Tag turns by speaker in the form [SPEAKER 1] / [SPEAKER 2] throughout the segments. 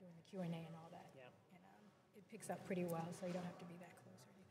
[SPEAKER 1] doing the Q&A and all that.
[SPEAKER 2] Yeah.
[SPEAKER 1] And it picks up pretty well, so you don't have to be that close or anything.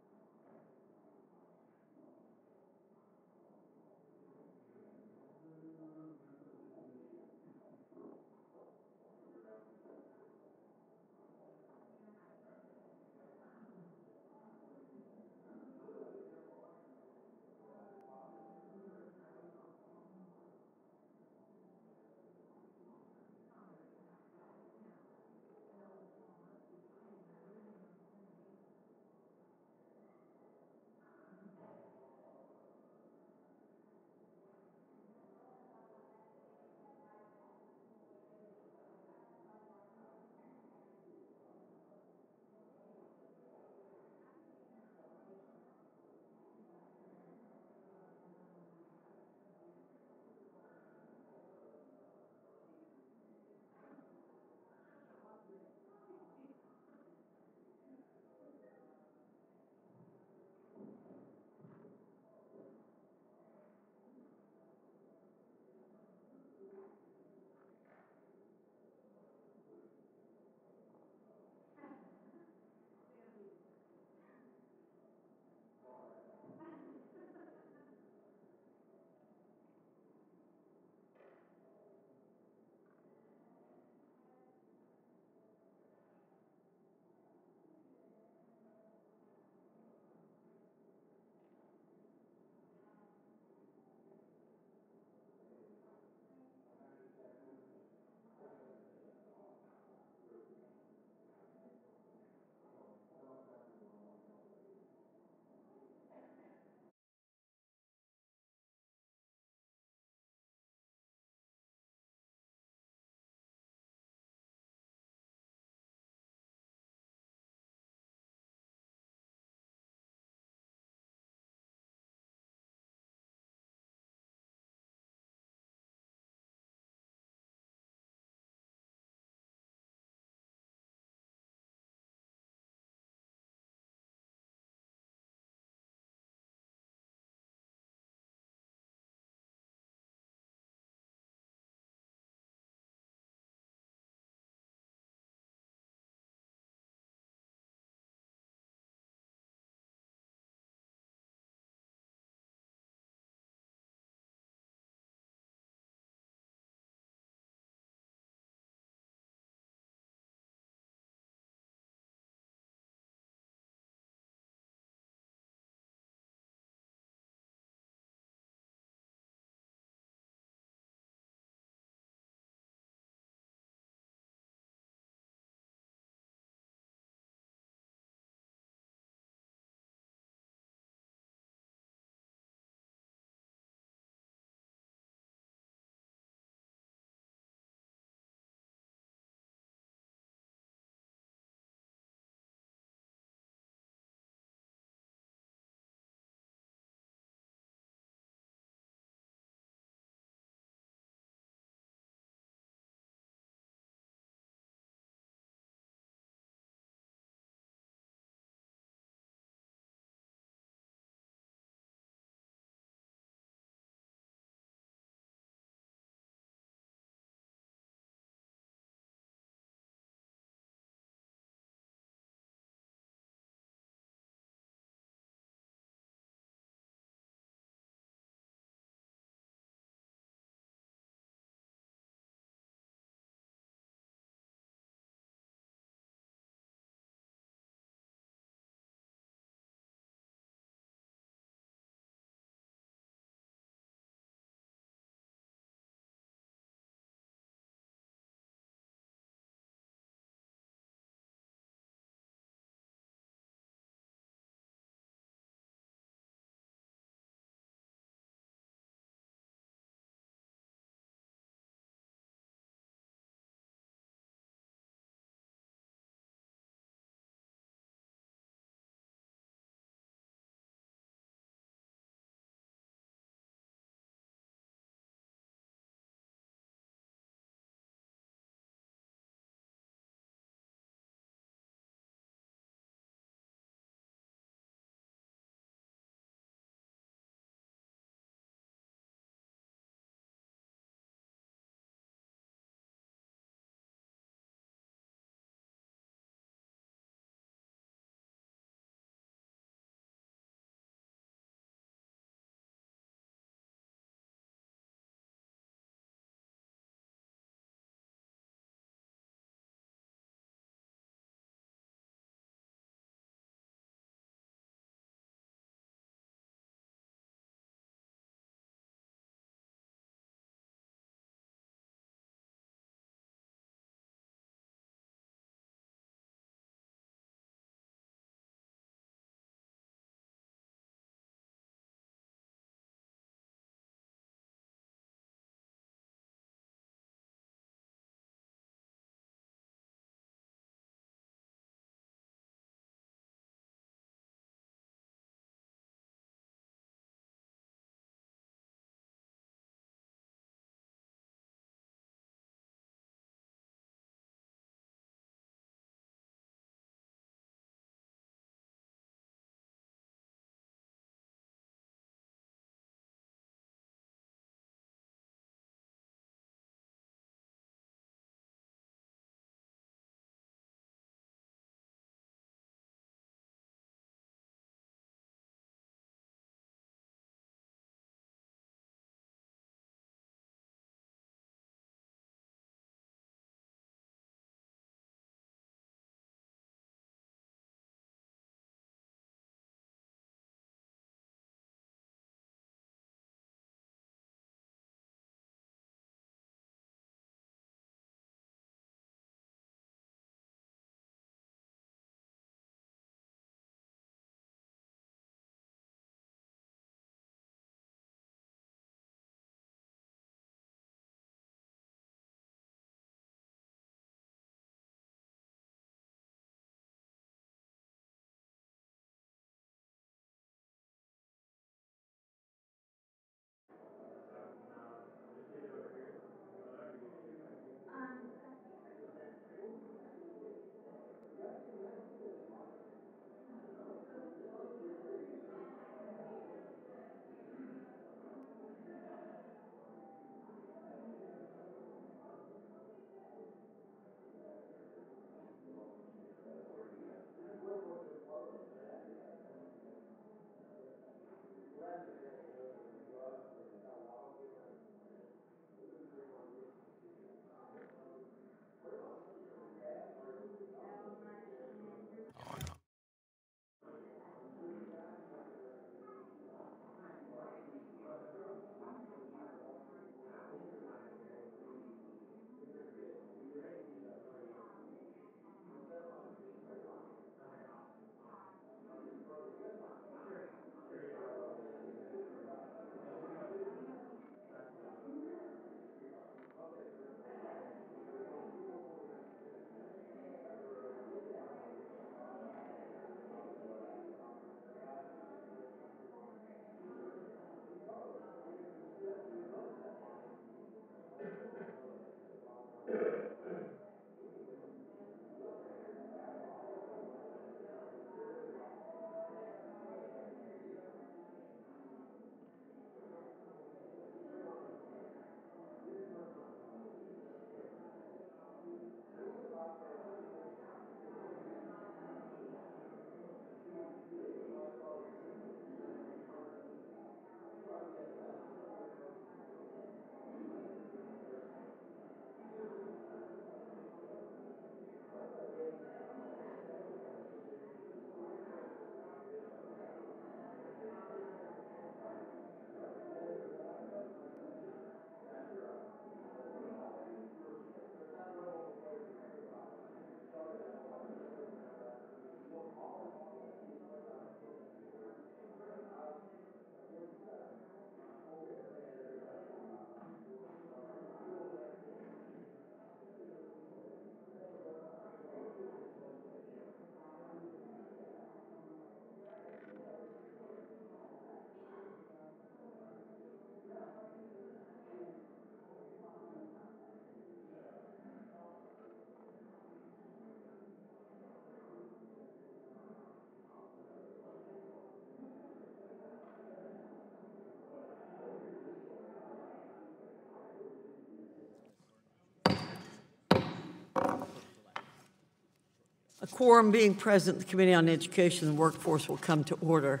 [SPEAKER 2] A quorum being present, the Committee on Education and Workforce will come to order.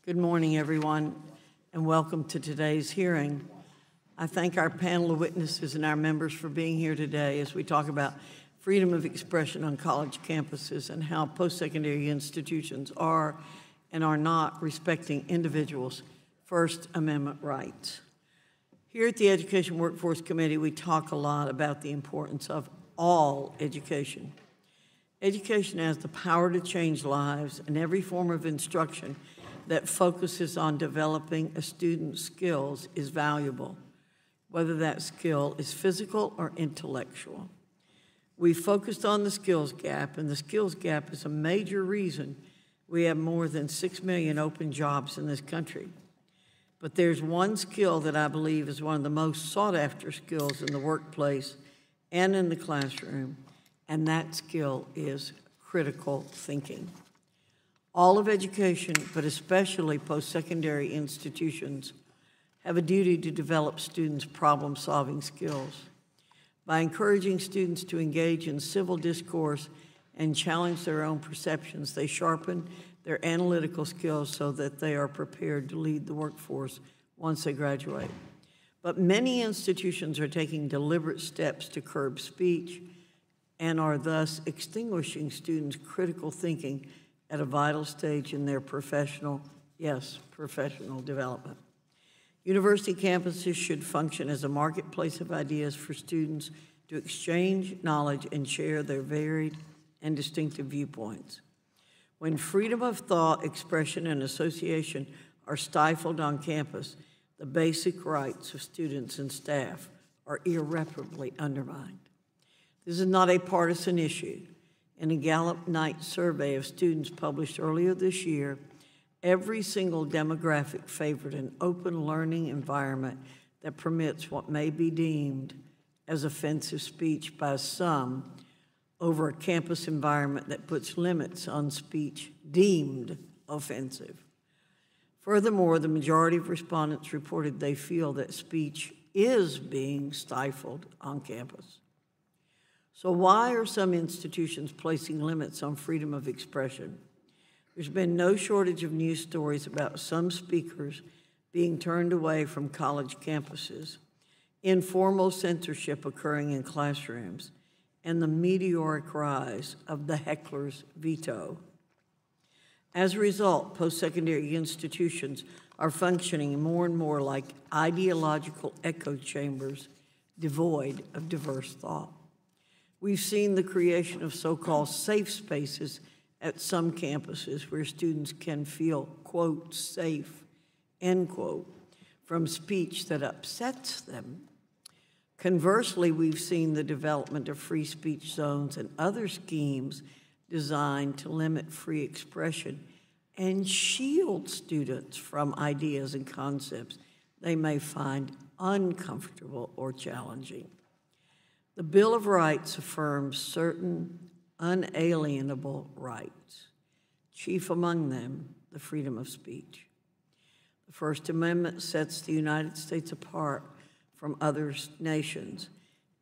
[SPEAKER 2] Good morning, everyone, and welcome to today's hearing. I thank our panel of witnesses and our members for being here today as we talk about freedom of expression on college campuses and how post-secondary institutions are and are not respecting individuals' First Amendment rights. Here at the Education Workforce Committee, we talk a lot about the importance of all education. Education has the power to change lives, and every form of instruction that focuses on developing a student's skills is valuable, whether that skill is physical or intellectual. We focused on the skills gap, and the skills gap is a major reason we have more than 6 million open jobs in this country. But there's one skill that I believe is one of the most sought-after skills in the workplace and in the classroom, and that skill is critical thinking. All of education, but especially post-secondary institutions, have a duty to develop students' problem-solving skills. By encouraging students to engage in civil discourse and challenge their own perceptions, they sharpen their analytical skills so that they are prepared to lead the workforce once they graduate. But many institutions are taking deliberate steps to curb speech and are thus extinguishing students' critical thinking at a vital stage in their professional development. University campuses should function as a marketplace of ideas for students to exchange knowledge and share their varied and distinctive viewpoints. When freedom of thought, expression, and association are stifled on campus, the basic rights of students and staff are irreparably undermined. This is not a partisan issue. In a Gallup Night survey of students published earlier this year, every single demographic favored an open learning environment that permits what may be deemed as offensive speech by some over a campus environment that puts limits on speech deemed offensive. Furthermore, the majority of respondents reported they feel that speech is being stifled on campus. So why are some institutions placing limits on freedom of expression? There's been no shortage of news stories about some speakers being turned away from college campuses, informal censorship occurring in classrooms, and the meteoric rise of the heckler's veto. As a result, post-secondary institutions are functioning more and more like ideological echo chambers devoid of diverse thought. We've seen the creation of so-called safe spaces at some campuses where students can feel, quote, safe, end quote, from speech that upsets them. Conversely, we've seen the development of free speech zones and other schemes designed to limit free expression and shield students from ideas and concepts they may find uncomfortable or challenging. The Bill of Rights affirms certain unalienable rights, chief among them the freedom of speech. The First Amendment sets the United States apart from other nations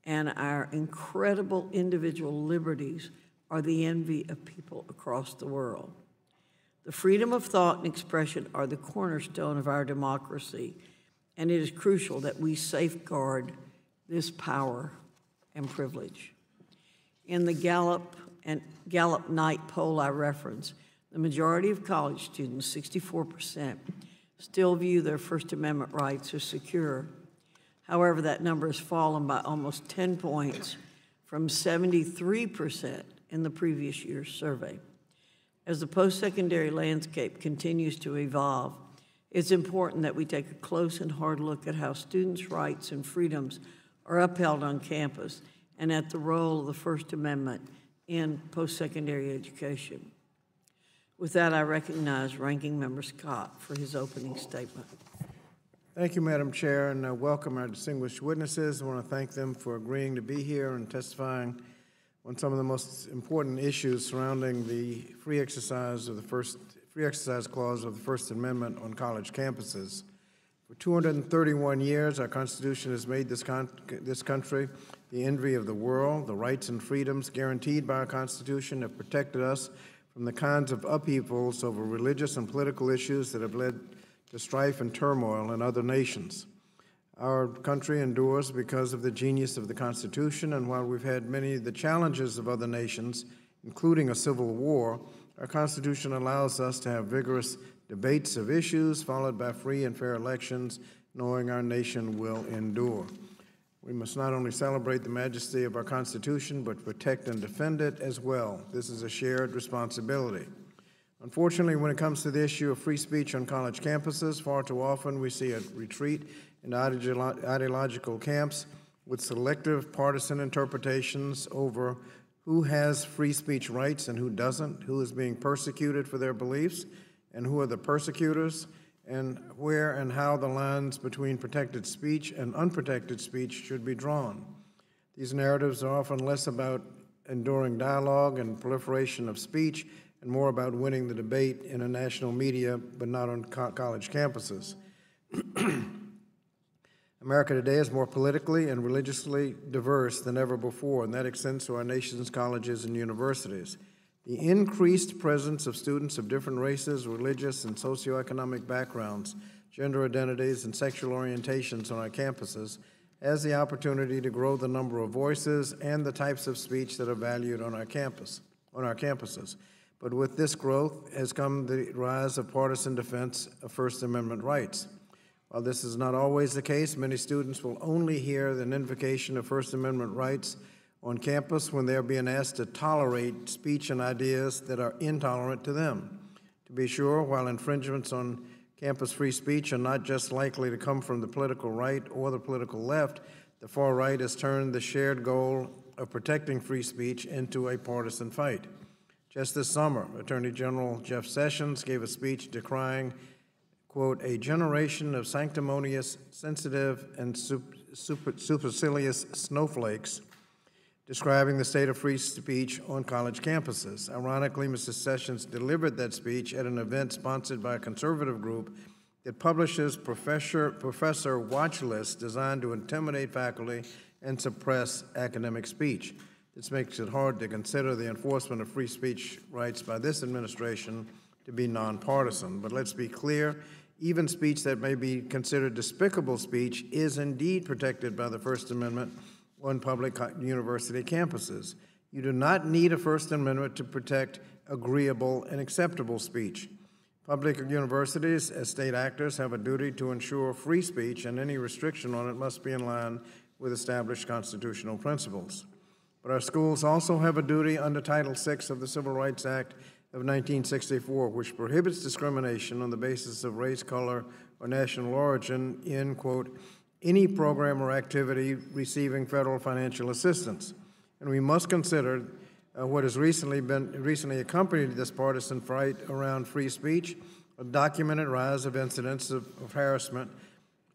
[SPEAKER 2] and our incredible individual liberties are the envy of people across the world. The freedom of thought and expression are the cornerstone of our democracy, and it is crucial that we safeguard this power and privilege. In the Gallup Night poll I referenced, the majority of college students, 64%, still view their First Amendment rights as secure. However, that number has fallen by almost 10 points from 73% in the previous year's survey. As the post-secondary landscape continues to evolve, it's important that we take a close and hard look at how students' rights and freedoms are upheld on campus and at the role of the First Amendment in post-secondary education. With that, I recognize Ranking Member Scott for his opening statement.
[SPEAKER 3] Thank you, Madam Chair, and welcome our distinguished witnesses. I want to thank them for agreeing to be here and testifying on some of the most important issues surrounding the free exercise clause of the First Amendment on college campuses. For 231 years, our Constitution has made this country the envy of the world. The rights and freedoms guaranteed by our Constitution have protected us from the kinds of upheavals over religious and political issues that have led to strife and turmoil in other nations. Our country endures because of the genius of the Constitution, and while we've had many of the challenges of other nations, including a civil war, our Constitution allows us to have vigorous debates of issues followed by free and fair elections, knowing our nation will endure. We must not only celebrate the majesty of our Constitution, but protect and defend it as well. This is a shared responsibility. Unfortunately, when it comes to the issue of free speech on college campuses, far too often we see a retreat in ideological camps with selective partisan interpretations over who has free speech rights and who doesn't, who is being persecuted for their beliefs, and who are the persecutors, and where and how the lines between protected speech and unprotected speech should be drawn. These narratives are often less about enduring dialogue and proliferation of speech and more about winning the debate in a national media, but not on college campuses. America today is more politically and religiously diverse than ever before, and that extends to our nation's colleges and universities. The increased presence of students of different races, religious and socioeconomic backgrounds, gender identities, and sexual orientations on our campuses has the opportunity to grow the number of voices and the types of speech that are valued on our campuses. But with this growth has come the rise of partisan defense of First Amendment rights. While this is not always the case, many students will only hear an invocation of First Amendment rights on campus when they are being asked to tolerate speech and ideas that are intolerant to them. To be sure, while infringements on campus free speech are not just likely to come from the political right or the political left, the far right has turned the shared goal of protecting free speech into a partisan fight. Just this summer, Attorney General Jeff Sessions gave a speech decrying, quote, a generation of sanctimonious, sensitive, and supercilious snowflakes, describing the state of free speech on college campuses. Ironically, Mr. Sessions delivered that speech at an event sponsored by a conservative group that publishes professor watch lists designed to intimidate faculty and suppress academic speech. This makes it hard to consider the enforcement of free speech rights by this administration to be nonpartisan. But let's be clear, even speech that may be considered despicable speech is indeed protected by the First Amendment on public university campuses. You do not need a First Amendment to protect agreeable and acceptable speech. Public universities, as state actors, have a duty to ensure free speech, and any restriction on it must be in line with established constitutional principles. But our schools also have a duty under Title VI of the Civil Rights Act of 1964, which prohibits discrimination on the basis of race, color, or national origin in, quote, any program or activity receiving federal financial assistance. And we must consider what has recently accompanied this partisan fight around free speech, a documented rise of incidents of harassment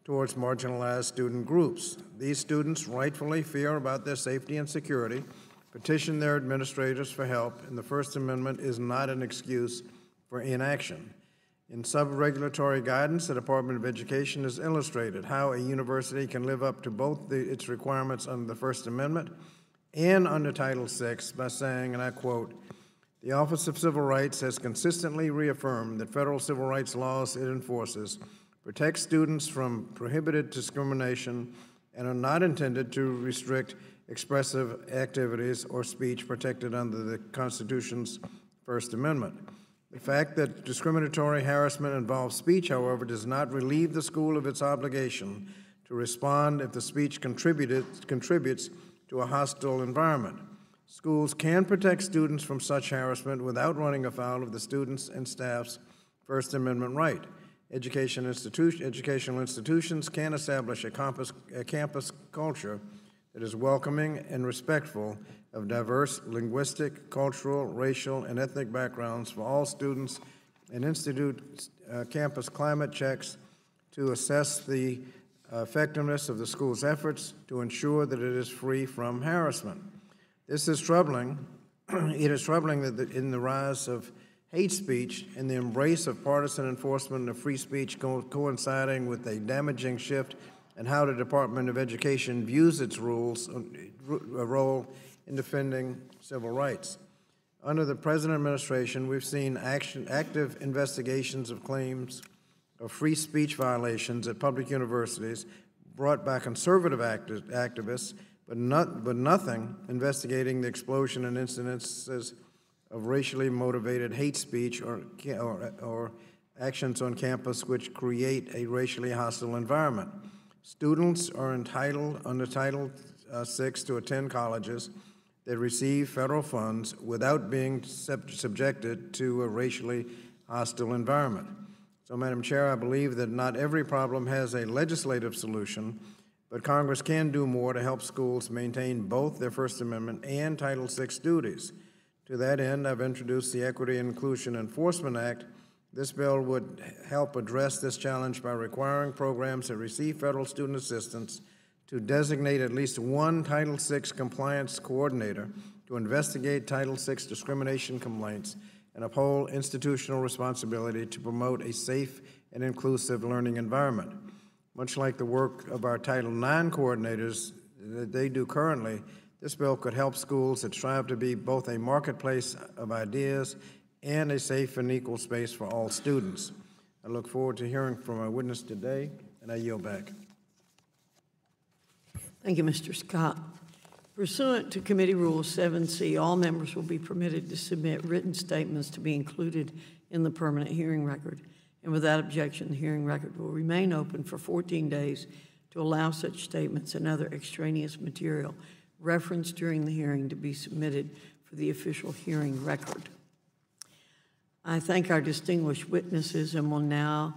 [SPEAKER 3] towards marginalized student groups. These students rightfully fear about their safety and security, petition their administrators for help, and the First Amendment is not an excuse for inaction. In sub-regulatory guidance, the Department of Education has illustrated how a university can live up to both its requirements under the First Amendment and under Title VI by saying, and I quote, "The Office of Civil Rights has consistently reaffirmed that federal civil rights laws it enforces protect students from prohibited discrimination and are not intended to restrict expressive activities or speech protected under the Constitution's First Amendment. The fact that discriminatory harassment involves speech, however, does not relieve the school of its obligation to respond if the speech contributes to a hostile environment. Schools can protect students from such harassment without running afoul of the students' and staff's First Amendment right. Educational institutions can establish a campus culture that is welcoming and respectful of diverse linguistic, cultural, racial, and ethnic backgrounds for all students, and institute campus climate checks to assess the effectiveness of the school's efforts to ensure that it is free from harassment." This is troubling. It is troubling that in the rise of hate speech and the embrace of partisan enforcement of free speech coinciding with a damaging shift in how the Department of Education views its role in defending civil rights. Under the present administration, we've seen active investigations of claims of free speech violations at public universities brought by conservative activists, but nothing investigating the explosion in incidences of racially motivated hate speech or actions on campus which create a racially hostile environment. Students are entitled under Title VI to attend colleges that receive federal funds without being subjected to a racially hostile environment. So, Madam Chair, I believe that not every problem has a legislative solution, but Congress can do more to help schools maintain both their First Amendment and Title VI duties. To that end, I've introduced the Equity and Inclusion Enforcement Act. This bill would help address this challenge by requiring programs that receive federal student assistance to designate at least one Title VI compliance coordinator to investigate Title VI discrimination complaints and uphold institutional responsibility to promote a safe and inclusive learning environment. Much like the work of our Title IX coordinators that they do currently, this bill could help schools that strive to be both a marketplace of ideas and a safe and equal space for all students. I look forward to hearing from our witness today, and I yield back.
[SPEAKER 2] Thank you, Mr. Scott. Pursuant to Committee Rule 7C, all members will be permitted to submit written statements to be included in the permanent hearing record. And without objection, the hearing record will remain open for 14 days to allow such statements and other extraneous material referenced during the hearing to be submitted for the official hearing record. I thank our distinguished witnesses and will now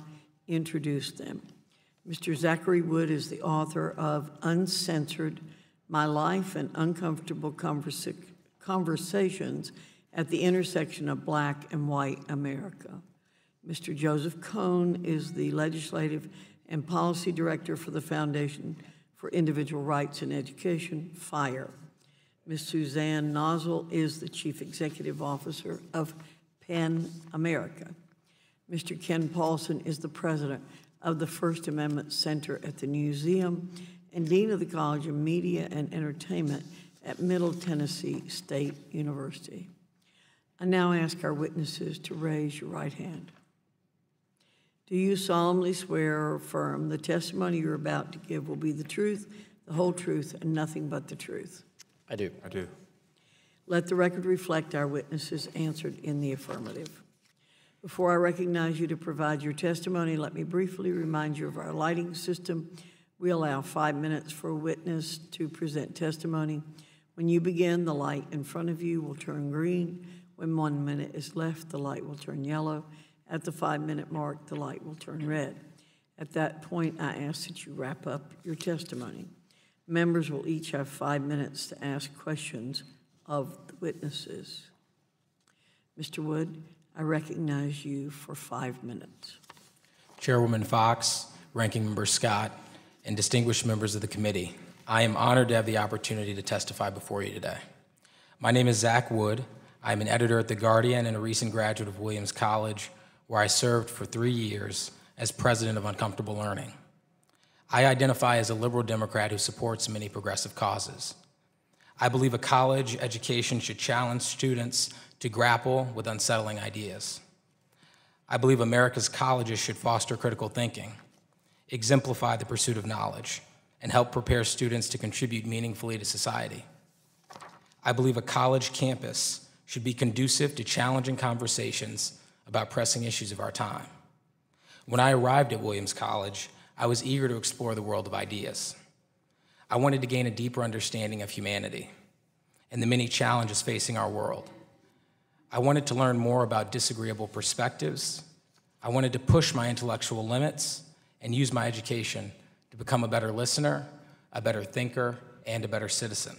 [SPEAKER 2] introduce them. Mr. Zachary Wood is the author of Uncensored: My Life and Uncomfortable Conversations at the Intersection of Black and White America. Mr. Joseph Cohn is the Legislative and Policy Director for the Foundation for Individual Rights in Education, FIRE. Ms. Suzanne Nozzle is the Chief Executive Officer of PEN America. Mr. Ken Paulson is the President of the First Amendment Center at the Museum and Dean of the College of Media and Entertainment at Middle Tennessee State University. I now ask our witnesses to raise your right hand. Do you solemnly swear or affirm the testimony you're about to give will be the truth, the whole truth, and nothing but the truth?
[SPEAKER 4] I do.
[SPEAKER 5] I do.
[SPEAKER 2] Let the record reflect our witnesses answered in the affirmative. Before I recognize you to provide your testimony, let me briefly remind you of our lighting system. We allow 5 minutes for a witness to present testimony. When you begin, the light in front of you will turn green. When 1 minute is left, the light will turn yellow. At the 5-minute mark, the light will turn red. At that point, I ask that you wrap up your testimony. Members will each have 5 minutes to ask questions of the witnesses. Mr. Wood, I recognize you for 5 minutes.
[SPEAKER 4] Chairwoman Fox, Ranking Member Scott, and distinguished members of the committee, I am honored to have the opportunity to testify before you today. My name is Zach Wood. I am an editor at The Guardian and a recent graduate of Williams College, where I served for 3 years as president of Uncomfortable Learning. I identify as a liberal Democrat who supports many progressive causes. I believe a college education should challenge students to grapple with unsettling ideas. I believe America's colleges should foster critical thinking, exemplify the pursuit of knowledge, and help prepare students to contribute meaningfully to society. I believe a college campus should be conducive to challenging conversations about pressing issues of our time. When I arrived at Williams College, I was eager to explore the world of ideas. I wanted to gain a deeper understanding of humanity and the many challenges facing our world. I wanted to learn more about disagreeable perspectives. I wanted to push my intellectual limits and use my education to become a better listener, a better thinker, and a better citizen.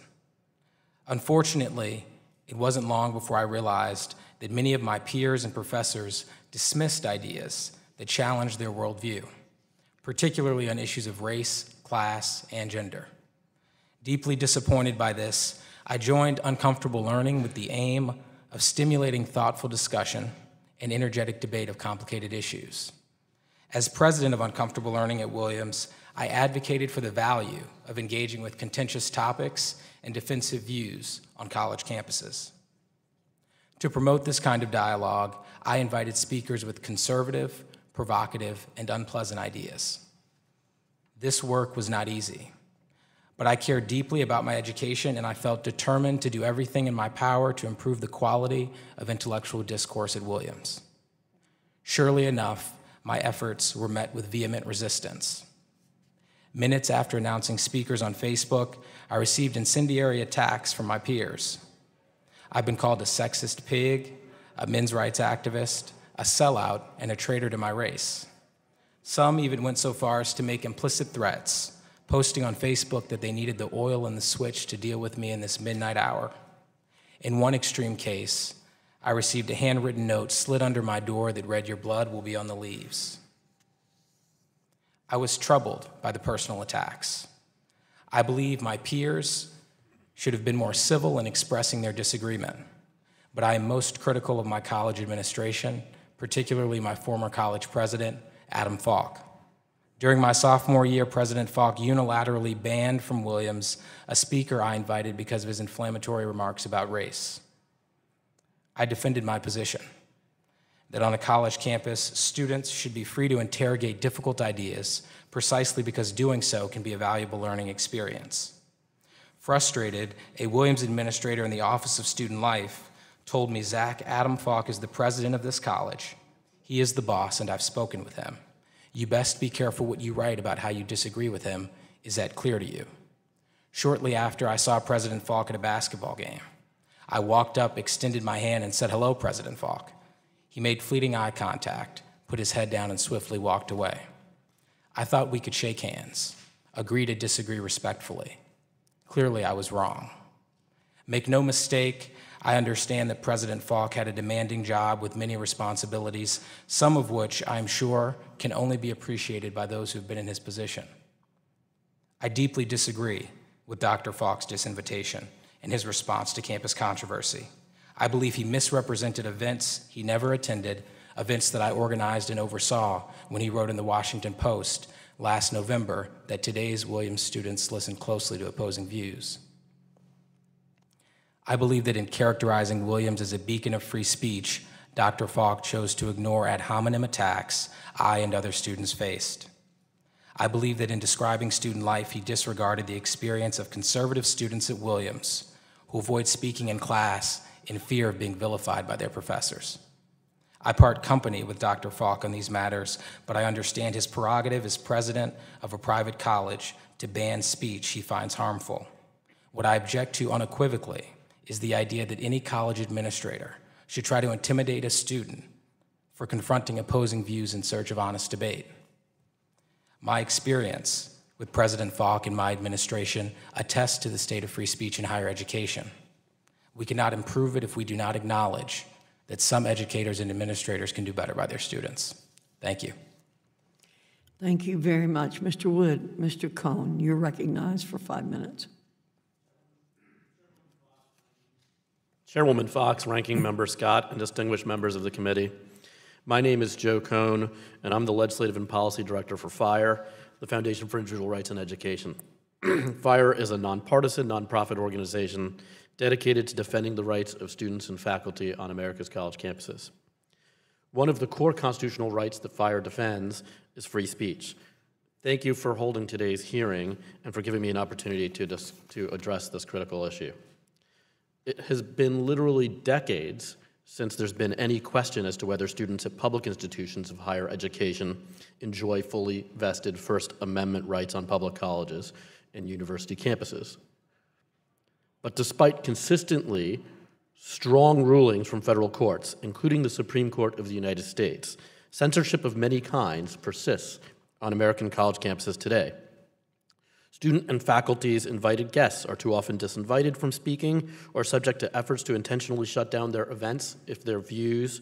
[SPEAKER 4] Unfortunately, it wasn't long before I realized that many of my peers and professors dismissed ideas that challenged their worldview, particularly on issues of race, class, and gender. Deeply disappointed by this, I joined Uncomfortable Learning with the aim of stimulating thoughtful discussion and energetic debate of complicated issues. As president of Uncomfortable Learning at Williams, I advocated for the value of engaging with contentious topics and defensive views on college campuses. To promote this kind of dialogue, I invited speakers with conservative, provocative, and unpleasant ideas. This work was not easy, but I cared deeply about my education, and I felt determined to do everything in my power to improve the quality of intellectual discourse at Williams. Surely enough, my efforts were met with vehement resistance. Minutes after announcing speakers on Facebook, I received incendiary attacks from my peers. I've been called a sexist pig, a men's rights activist, a sellout, and a traitor to my race. Some even went so far as to make implicit threats, posting on Facebook that they needed the oil and the switch to deal with me in this midnight hour. In one extreme case, I received a handwritten note slid under my door that read, "Your blood will be on the leaves." I was troubled by the personal attacks. I believe my peers should have been more civil in expressing their disagreement, but I am most critical of my college administration, particularly my former college president, Adam Falk. During my sophomore year, President Falk unilaterally banned from Williams a speaker I invited because of his inflammatory remarks about race. I defended my position that on a college campus, students should be free to interrogate difficult ideas precisely because doing so can be a valuable learning experience. Frustrated, a Williams administrator in the Office of Student Life told me, "Zach, Adam Falk is the president of this college. He is the boss, and I've spoken with him. You best be careful what you write about how you disagree with him. Is that clear to you?" Shortly after, I saw President Falk at a basketball game. I walked up, extended my hand, and said, "Hello, President Falk." He made fleeting eye contact, put his head down, and swiftly walked away. I thought we could shake hands, agree to disagree respectfully. Clearly, I was wrong. Make no mistake, I understand that President Falk had a demanding job with many responsibilities, some of which I'm sure can only be appreciated by those who've been in his position. I deeply disagree with Dr. Falk's disinvitation and his response to campus controversy. I believe he misrepresented events he never attended, events that I organized and oversaw when he wrote in the Washington Post last November that today's Williams students listen closely to opposing views. I believe that in characterizing Williams as a beacon of free speech, Dr. Falk chose to ignore ad hominem attacks I and other students faced. I believe that in describing student life, he disregarded the experience of conservative students at Williams who avoid speaking in class in fear of being vilified by their professors. I part company with Dr. Falk on these matters, but I understand his prerogative as president of a private college to ban speech he finds harmful. What I object to unequivocally is the idea that any college administrator should try to intimidate a student for confronting opposing views in search of honest debate. My experience with President Falk and my administration attests to the state of free speech in higher education. We cannot improve it if we do not acknowledge that some educators and administrators can do better by their students. Thank you.
[SPEAKER 2] Thank you very much, Mr. Wood. Mr. Cohn, you're recognized for 5 minutes.
[SPEAKER 5] Chairwoman Fox, Ranking Member Scott, and distinguished members of the committee. My name is Joe Cohn, and I'm the Legislative and Policy Director for FIRE, the Foundation for Individual Rights in Education. FIRE is a nonpartisan, nonprofit organization dedicated to defending the rights of students and faculty on America's college campuses. One of the core constitutional rights that FIRE defends is free speech. Thank you for holding today's hearing and for giving me an opportunity to address this critical issue. It has been literally decades since there's been any question as to whether students at public institutions of higher education enjoy fully vested First Amendment rights on public colleges and university campuses. But despite consistently strong rulings from federal courts, including the Supreme Court of the United States, censorship of many kinds persists on American college campuses today. Student and faculty's invited guests are too often disinvited from speaking or subject to efforts to intentionally shut down their events if their views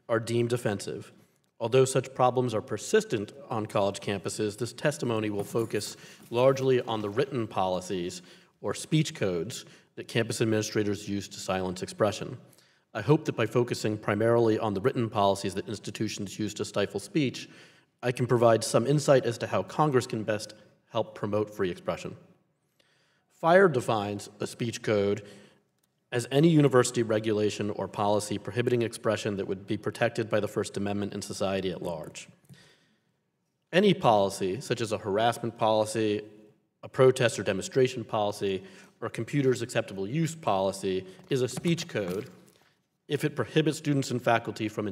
[SPEAKER 5] are deemed offensive. Although such problems are persistent on college campuses, this testimony will focus largely on the written policies or speech codes that campus administrators use to silence expression. I hope that by focusing primarily on the written policies that institutions use to stifle speech, I can provide some insight as to how Congress can best help promote free expression. FIRE defines a speech code as any university regulation or policy prohibiting expression that would be protected by the First Amendment in society at large. Any policy, such as a harassment policy, a protest or demonstration policy, or a computer's acceptable use policy, is a speech code if it prohibits students and faculty from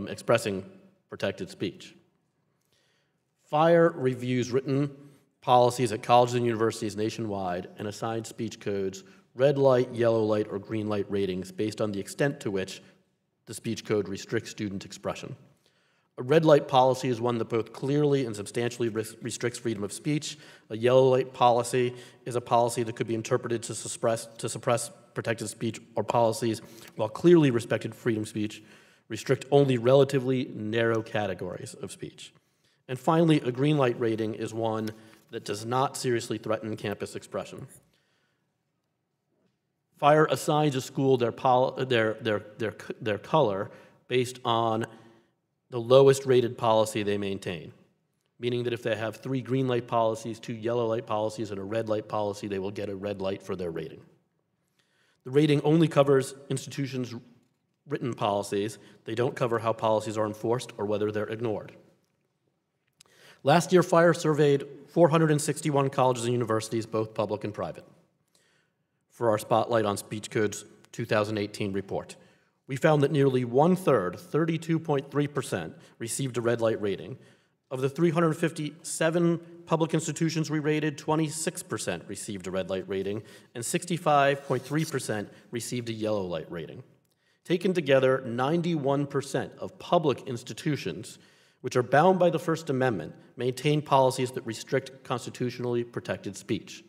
[SPEAKER 5] expressing protected speech. FIRE reviews written policies at colleges and universities nationwide and assigns speech codes red light, yellow light, or green light ratings based on the extent to which the speech code restricts student expression. A red light policy is one that both clearly and substantially restricts freedom of speech. A yellow light policy is a policy that could be interpreted to suppress protected speech, or policies, while clearly respected freedom of speech, restrict only relatively narrow categories of speech. And finally, a green light rating is one that does not seriously threaten campus expression. FIRE assigns a school their color based on the lowest rated policy they maintain, meaning that if they have 3 green light policies, 2 yellow light policies, and a red light policy, they will get a red light for their rating. The rating only covers institutions' written policies. They don't cover how policies are enforced or whether they're ignored. Last year, FIRE surveyed 461 colleges and universities, both public and private, for our Spotlight on Speech Codes 2018 report. We found that nearly 1/3, 32.3%, received a red light rating. Of the 357 public institutions we rated, 26% received a red light rating, and 65.3% received a yellow light rating. Taken together, 91% of public institutions, which are bound by the First Amendment, maintain policies that restrict constitutionally protected speech.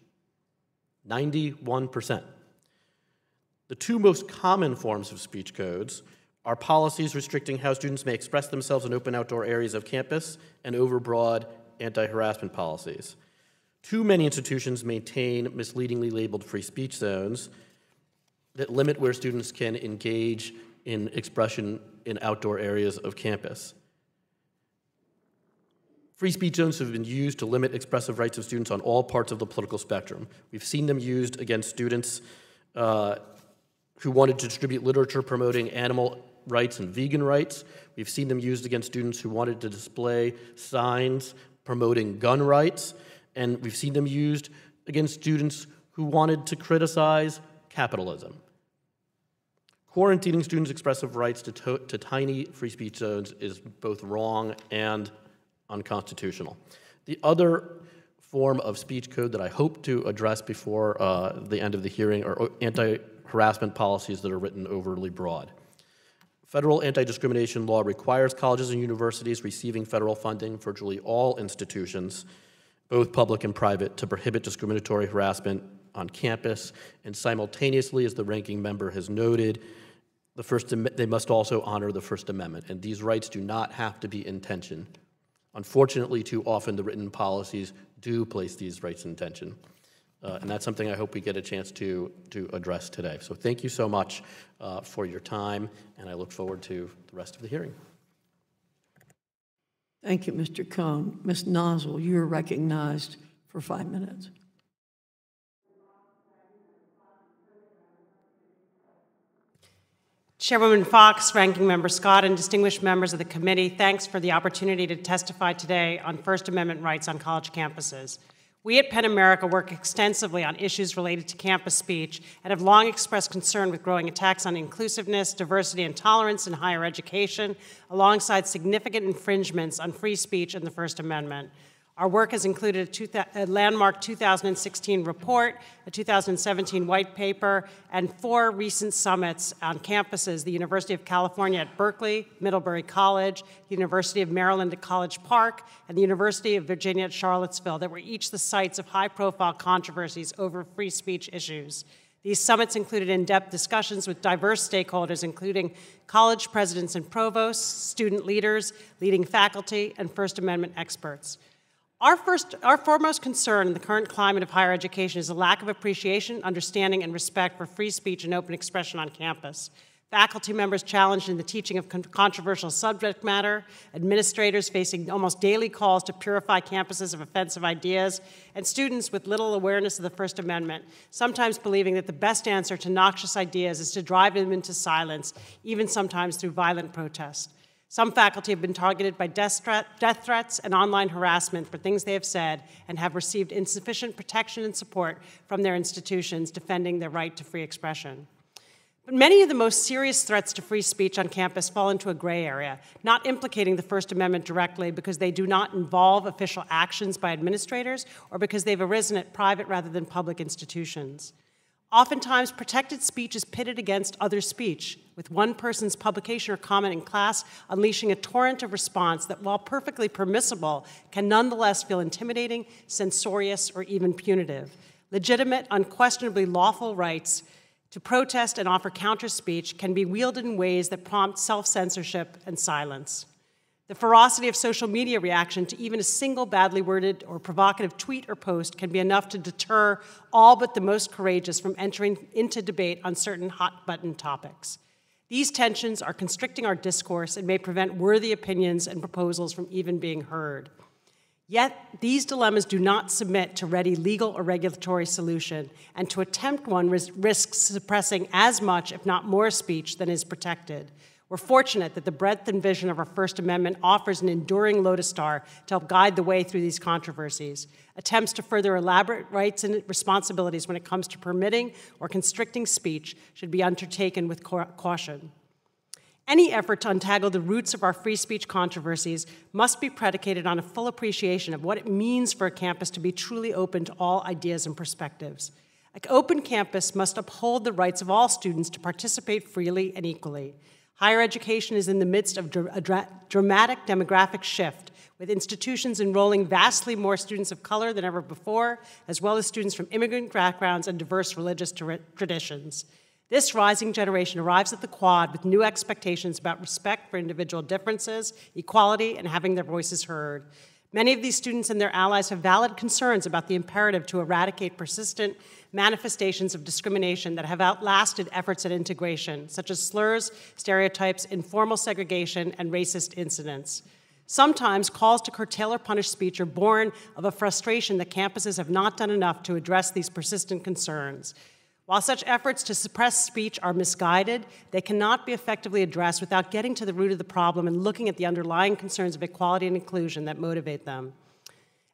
[SPEAKER 5] 91%. The 2 most common forms of speech codes are policies restricting how students may express themselves in open outdoor areas of campus and overbroad anti-harassment policies. Too many institutions maintain misleadingly labeled free speech zones that limit where students can engage in expression in outdoor areas of campus. Free speech zones have been used to limit expressive rights of students on all parts of the political spectrum. We've seen them used against students who wanted to distribute literature promoting animal rights and vegan rights. We've seen them used against students who wanted to display signs promoting gun rights. And we've seen them used against students who wanted to criticize capitalism. Quarantining students' expressive rights to tiny free speech zones is both wrong and unconstitutional. The other form of speech code that I hope to address before the end of the hearing are anti-harassment policies that are written overly broad. Federal anti-discrimination law requires colleges and universities receiving federal funding, virtually all institutions, both public and private, to prohibit discriminatory harassment on campus, and simultaneously, as the ranking member has noted, they must also honor the First Amendment, and these rights do not have to be in tension. Unfortunately, too often the written policies do place these rights in tension. And that's something I hope we get a chance to address today. So thank you so much for your time, and I look forward to the rest of the hearing.
[SPEAKER 2] Thank you, Mr. Cohn. Ms. Nozzle, you're recognized for 5 minutes.
[SPEAKER 6] Chairwoman Fox, Ranking Member Scott, and distinguished members of the committee, thanks for the opportunity to testify today on First Amendment rights on college campuses. We at PEN America work extensively on issues related to campus speech and have long expressed concern with growing attacks on inclusiveness, diversity, and tolerance in higher education, alongside significant infringements on free speech and the First Amendment. Our work has included a landmark 2016 report, a 2017 white paper, and 4 recent summits on campuses: the University of California at Berkeley, Middlebury College, the University of Maryland at College Park, and the University of Virginia at Charlottesville, that were each the sites of high-profile controversies over free speech issues. These summits included in-depth discussions with diverse stakeholders, including college presidents and provosts, student leaders, leading faculty, and First Amendment experts. Our foremost concern in the current climate of higher education is a lack of appreciation, understanding, and respect for free speech and open expression on campus. Faculty members challenged in the teaching of controversial subject matter, administrators facing almost daily calls to purify campuses of offensive ideas, and students with little awareness of the First Amendment, sometimes believing that the best answer to noxious ideas is to drive them into silence, even sometimes through violent protest. Some faculty have been targeted by death threats and online harassment for things they have said and have received insufficient protection and support from their institutions defending their right to free expression. But many of the most serious threats to free speech on campus fall into a gray area, not implicating the First Amendment directly because they do not involve official actions by administrators or because they've arisen at private rather than public institutions. Oftentimes, protected speech is pitted against other speech, with one person's publication or comment in class unleashing a torrent of response that, while perfectly permissible, can nonetheless feel intimidating, censorious, or even punitive. Legitimate, unquestionably lawful rights to protest and offer counter-speech can be wielded in ways that prompt self-censorship and silence. The ferocity of social media reaction to even a single badly worded or provocative tweet or post can be enough to deter all but the most courageous from entering into debate on certain hot-button topics. These tensions are constricting our discourse and may prevent worthy opinions and proposals from even being heard. Yet, these dilemmas do not submit to ready legal or regulatory solution, and to attempt one risks suppressing as much, if not more, speech than is protected. We're fortunate that the breadth and vision of our First Amendment offers an enduring lodestar to help guide the way through these controversies. Attempts to further elaborate rights and responsibilities when it comes to permitting or constricting speech should be undertaken with caution. Any effort to untangle the roots of our free speech controversies must be predicated on a full appreciation of what it means for a campus to be truly open to all ideas and perspectives. An open campus must uphold the rights of all students to participate freely and equally. Higher education is in the midst of a dramatic demographic shift, with institutions enrolling vastly more students of color than ever before, as well as students from immigrant backgrounds and diverse religious traditions. This rising generation arrives at the Quad with new expectations about respect for individual differences, equality, and having their voices heard. Many of these students and their allies have valid concerns about the imperative to eradicate persistent manifestations of discrimination that have outlasted efforts at integration, such as slurs, stereotypes, informal segregation, and racist incidents. Sometimes calls to curtail or punish speech are born of a frustration that campuses have not done enough to address these persistent concerns. While such efforts to suppress speech are misguided, they cannot be effectively addressed without getting to the root of the problem and looking at the underlying concerns of equality and inclusion that motivate them.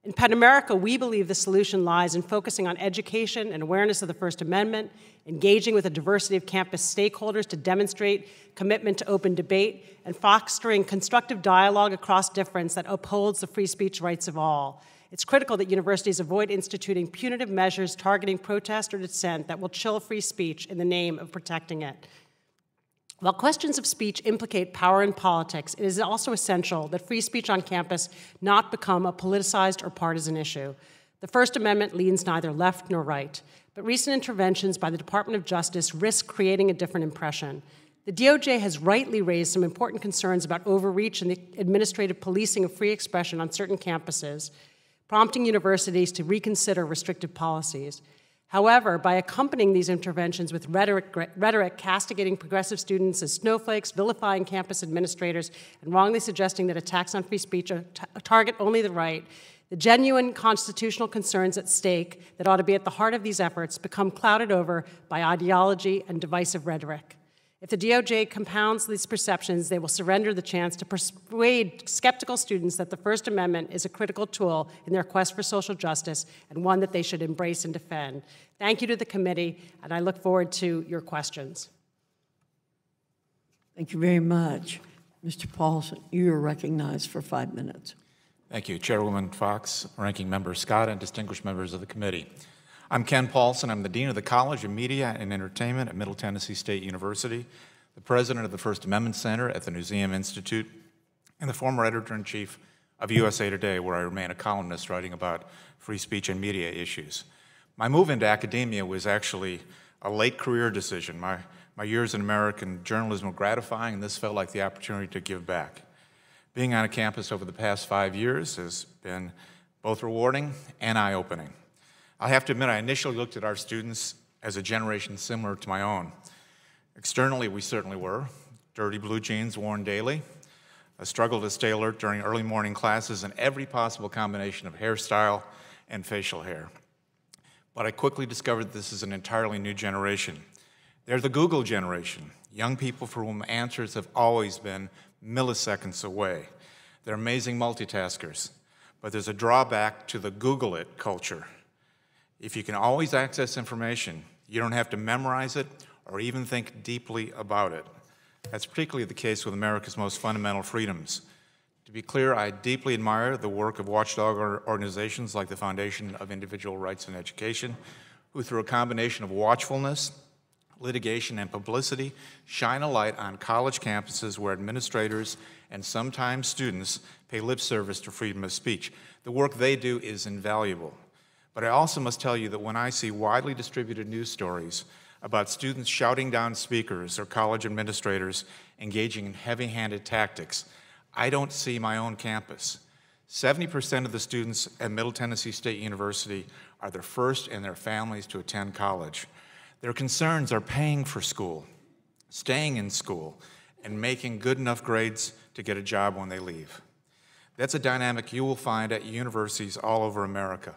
[SPEAKER 6] In PEN America, we believe the solution lies in focusing on education and awareness of the First Amendment, engaging with a diversity of campus stakeholders to demonstrate commitment to open debate, and fostering constructive dialogue across difference that upholds the free speech rights of all. It's critical that universities avoid instituting punitive measures targeting protest or dissent that will chill free speech in the name of protecting it. While questions of speech implicate power and politics, it is also essential that free speech on campus not become a politicized or partisan issue. The First Amendment leans neither left nor right, but recent interventions by the Department of Justice risk creating a different impression. The DOJ has rightly raised some important concerns about overreach and the administrative policing of free expression on certain campuses, prompting universities to reconsider restrictive policies. However, by accompanying these interventions with rhetoric castigating progressive students as snowflakes, vilifying campus administrators, and wrongly suggesting that attacks on free speech target only the right, the genuine constitutional concerns at stake that ought to be at the heart of these efforts become clouded over by ideology and divisive rhetoric. If the DOJ compounds these perceptions, they will surrender the chance to persuade skeptical students that the First Amendment is a critical tool in their quest for social justice and one that they should embrace and defend. Thank you to the committee, and I look forward to your questions.
[SPEAKER 2] Thank you very much. Mr. Paulson, you are recognized for 5 minutes.
[SPEAKER 7] Thank you, Chairwoman Fox, Ranking Member Scott, and distinguished members of the committee. I'm Ken Paulson. I'm the Dean of the College of Media and Entertainment at Middle Tennessee State University, the President of the First Amendment Center at the Newseum Institute, and the former Editor-in-Chief of USA Today, where I remain a columnist writing about free speech and media issues. My move into academia was actually a late career decision. My years in American journalism were gratifying, and this felt like the opportunity to give back. Being on a campus over the past 5 years has been both rewarding and eye-opening. I have to admit, I initially looked at our students as a generation similar to my own. Externally, we certainly were. Dirty blue jeans worn daily, a struggle to stay alert during early morning classes, and every possible combination of hairstyle and facial hair. But I quickly discovered this is an entirely new generation. They're the Google generation, young people for whom answers have always been milliseconds away. They're amazing multitaskers, but there's a drawback to the Google it culture. If you can always access information, you don't have to memorize it or even think deeply about it. That's particularly the case with America's most fundamental freedoms. To be clear, I deeply admire the work of watchdog organizations like the Foundation of Individual Rights in Education, who through a combination of watchfulness, litigation, and publicity shine a light on college campuses where administrators and sometimes students pay lip service to freedom of speech. The work they do is invaluable. But I also must tell you that when I see widely distributed news stories about students shouting down speakers or college administrators engaging in heavy-handed tactics, I don't see my own campus. 70% of the students at Middle Tennessee State University are the first in their families to attend college. Their concerns are paying for school, staying in school, and making good enough grades to get a job when they leave. That's a dynamic you will find at universities all over America.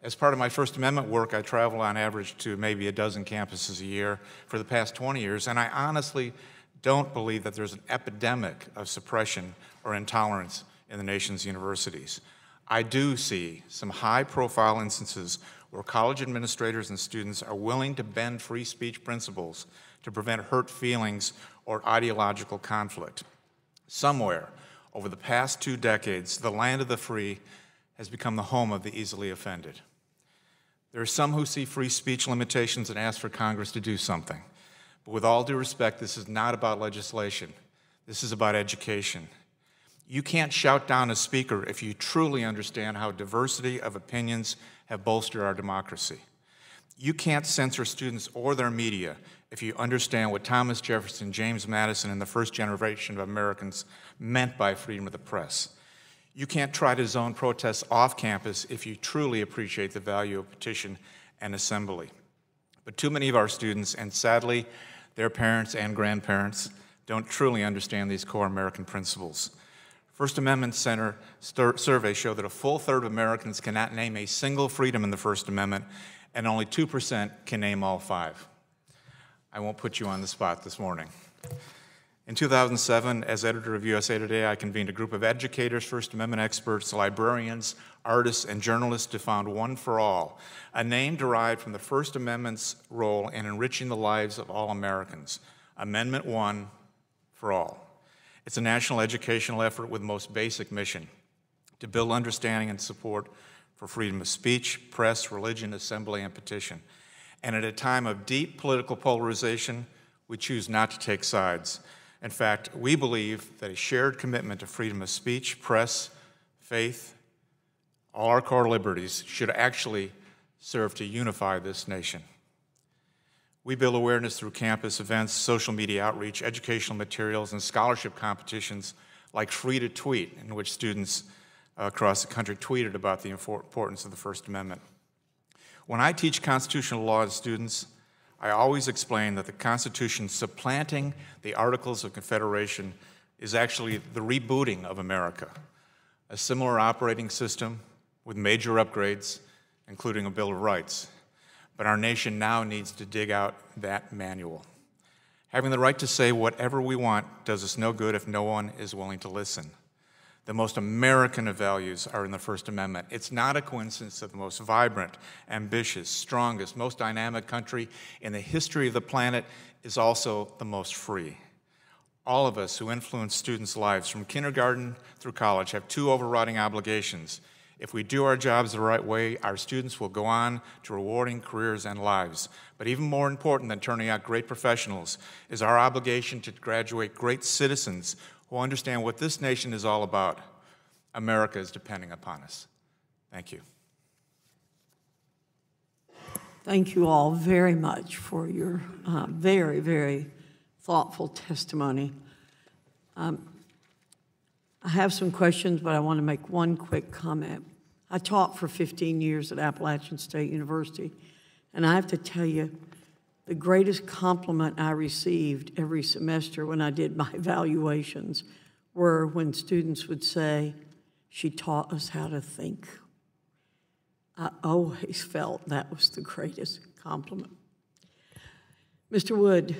[SPEAKER 7] As part of my First Amendment work, I travel on average to maybe a dozen campuses a year for the past 20 years, and I honestly don't believe that there's an epidemic of suppression or intolerance in the nation's universities. I do see some high-profile instances where college administrators and students are willing to bend free speech principles to prevent hurt feelings or ideological conflict. Somewhere over the past 2 decades, the land of the free has become the home of the easily offended. There are some who see free speech limitations and ask for Congress to do something. But with all due respect, this is not about legislation. This is about education. You can't shout down a speaker if you truly understand how diversity of opinions have bolstered our democracy. You can't censor students or their media if you understand what Thomas Jefferson, James Madison, and the first generation of Americans meant by freedom of the press. You can't try to zone protests off campus if you truly appreciate the value of petition and assembly. But too many of our students, and sadly, their parents and grandparents, don't truly understand these core American principles. First Amendment Center surveys show that a full third of Americans cannot name a single freedom in the First Amendment, and only 2% can name all 5. I won't put you on the spot this morning. In 2007, as editor of USA Today, I convened a group of educators, First Amendment experts, librarians, artists, and journalists to found One for All, a name derived from the First Amendment's role in enriching the lives of all Americans. Amendment 1 for All. It's a national educational effort with the most basic mission: to build understanding and support for freedom of speech, press, religion, assembly, and petition. And at a time of deep political polarization, we choose not to take sides. In fact, we believe that a shared commitment to freedom of speech, press, faith, all our core liberties should actually serve to unify this nation. We build awareness through campus events, social media outreach, educational materials, and scholarship competitions like Free to Tweet, in which students across the country tweeted about the importance of the First Amendment. When I teach constitutional law to students, I always explain that the Constitution supplanting the Articles of Confederation is actually the rebooting of America, a similar operating system with major upgrades, including a Bill of Rights. But our nation now needs to dig out that manual. Having the right to say whatever we want does us no good if no one is willing to listen. The most American of values are in the First Amendment. It's not a coincidence that the most vibrant, ambitious, strongest, most dynamic country in the history of the planet is also the most free. All of us who influence students' lives from kindergarten through college have two overriding obligations. If we do our jobs the right way, our students will go on to rewarding careers and lives. But even more important than turning out great professionals is our obligation to graduate great citizens who understand what this nation is all about. America is depending upon us. Thank you.
[SPEAKER 2] Thank you all very much for your very, very thoughtful testimony. I have some questions, but I want to make one quick comment. I taught for 15 years at Appalachian State University, and I have to tell you, the greatest compliment I received every semester when I did my evaluations were when students would say, "She taught us how to think." I always felt that was the greatest compliment. Mr. Wood,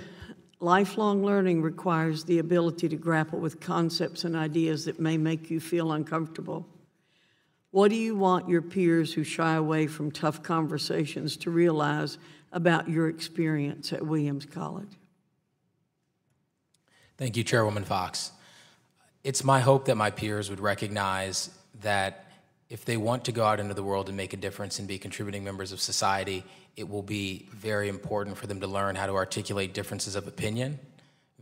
[SPEAKER 2] lifelong learning requires the ability to grapple with concepts and ideas that may make you feel uncomfortable. What do you want your peers who shy away from tough conversations to realize about your experience at Williams College?
[SPEAKER 4] Thank you, Chairwoman Fox. It's my hope that my peers would recognize that if they want to go out into the world and make a difference and be contributing members of society, it will be very important for them to learn how to articulate differences of opinion,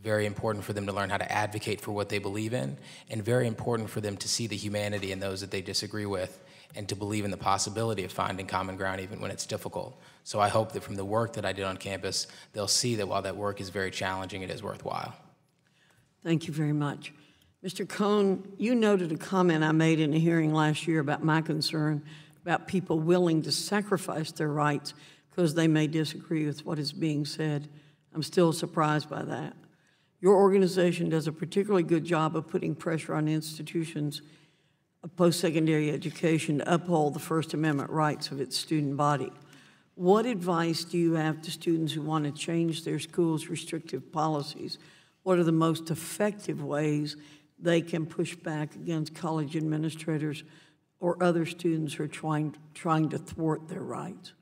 [SPEAKER 4] very important for them to learn how to advocate for what they believe in, and very important for them to see the humanity in those that they disagree with and to believe in the possibility of finding common ground even when it's difficult. So I hope that from the work that I did on campus, they'll see that while that work is very challenging, it is worthwhile.
[SPEAKER 2] Thank you very much. Mr. Cohn, you noted a comment I made in a hearing last year about my concern about people willing to sacrifice their rights because they may disagree with what is being said. I'm still surprised by that. Your organization does a particularly good job of putting pressure on institutions of post-secondary education to uphold the First Amendment rights of its student body. What advice do you have to students who want to change their school's restrictive policies? What are the most effective ways they can push back against college administrators or other students who are trying to thwart their rights?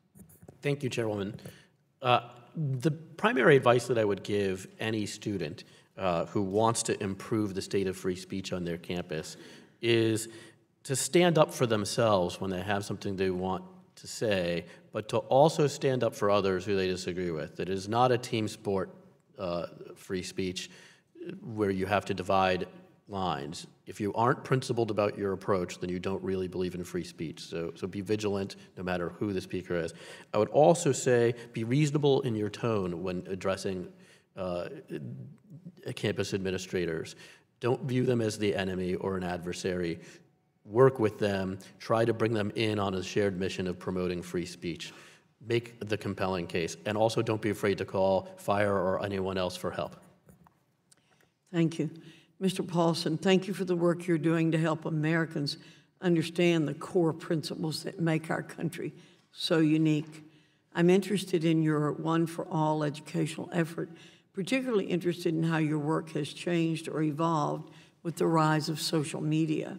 [SPEAKER 5] Thank you, Chairwoman. The primary advice that I would give any student who wants to improve the state of free speech on their campus is to stand up for themselves when they have something they want to say, but to also stand up for others who they disagree with. It is not a team sport, free speech, where you have to divide lines. If you aren't principled about your approach, then you don't really believe in free speech. So be vigilant no matter who the speaker is. I would also say be reasonable in your tone when addressing campus administrators. Don't view them as the enemy or an adversary. Work with them, try to bring them in on a shared mission of promoting free speech. Make the compelling case, and also don't be afraid to call fire or anyone else for help.
[SPEAKER 2] Thank you. Mr. Paulson, thank you for the work you're doing to help Americans understand the core principles that make our country so unique. I'm interested in your One for All educational effort, particularly interested in how your work has changed or evolved with the rise of social media.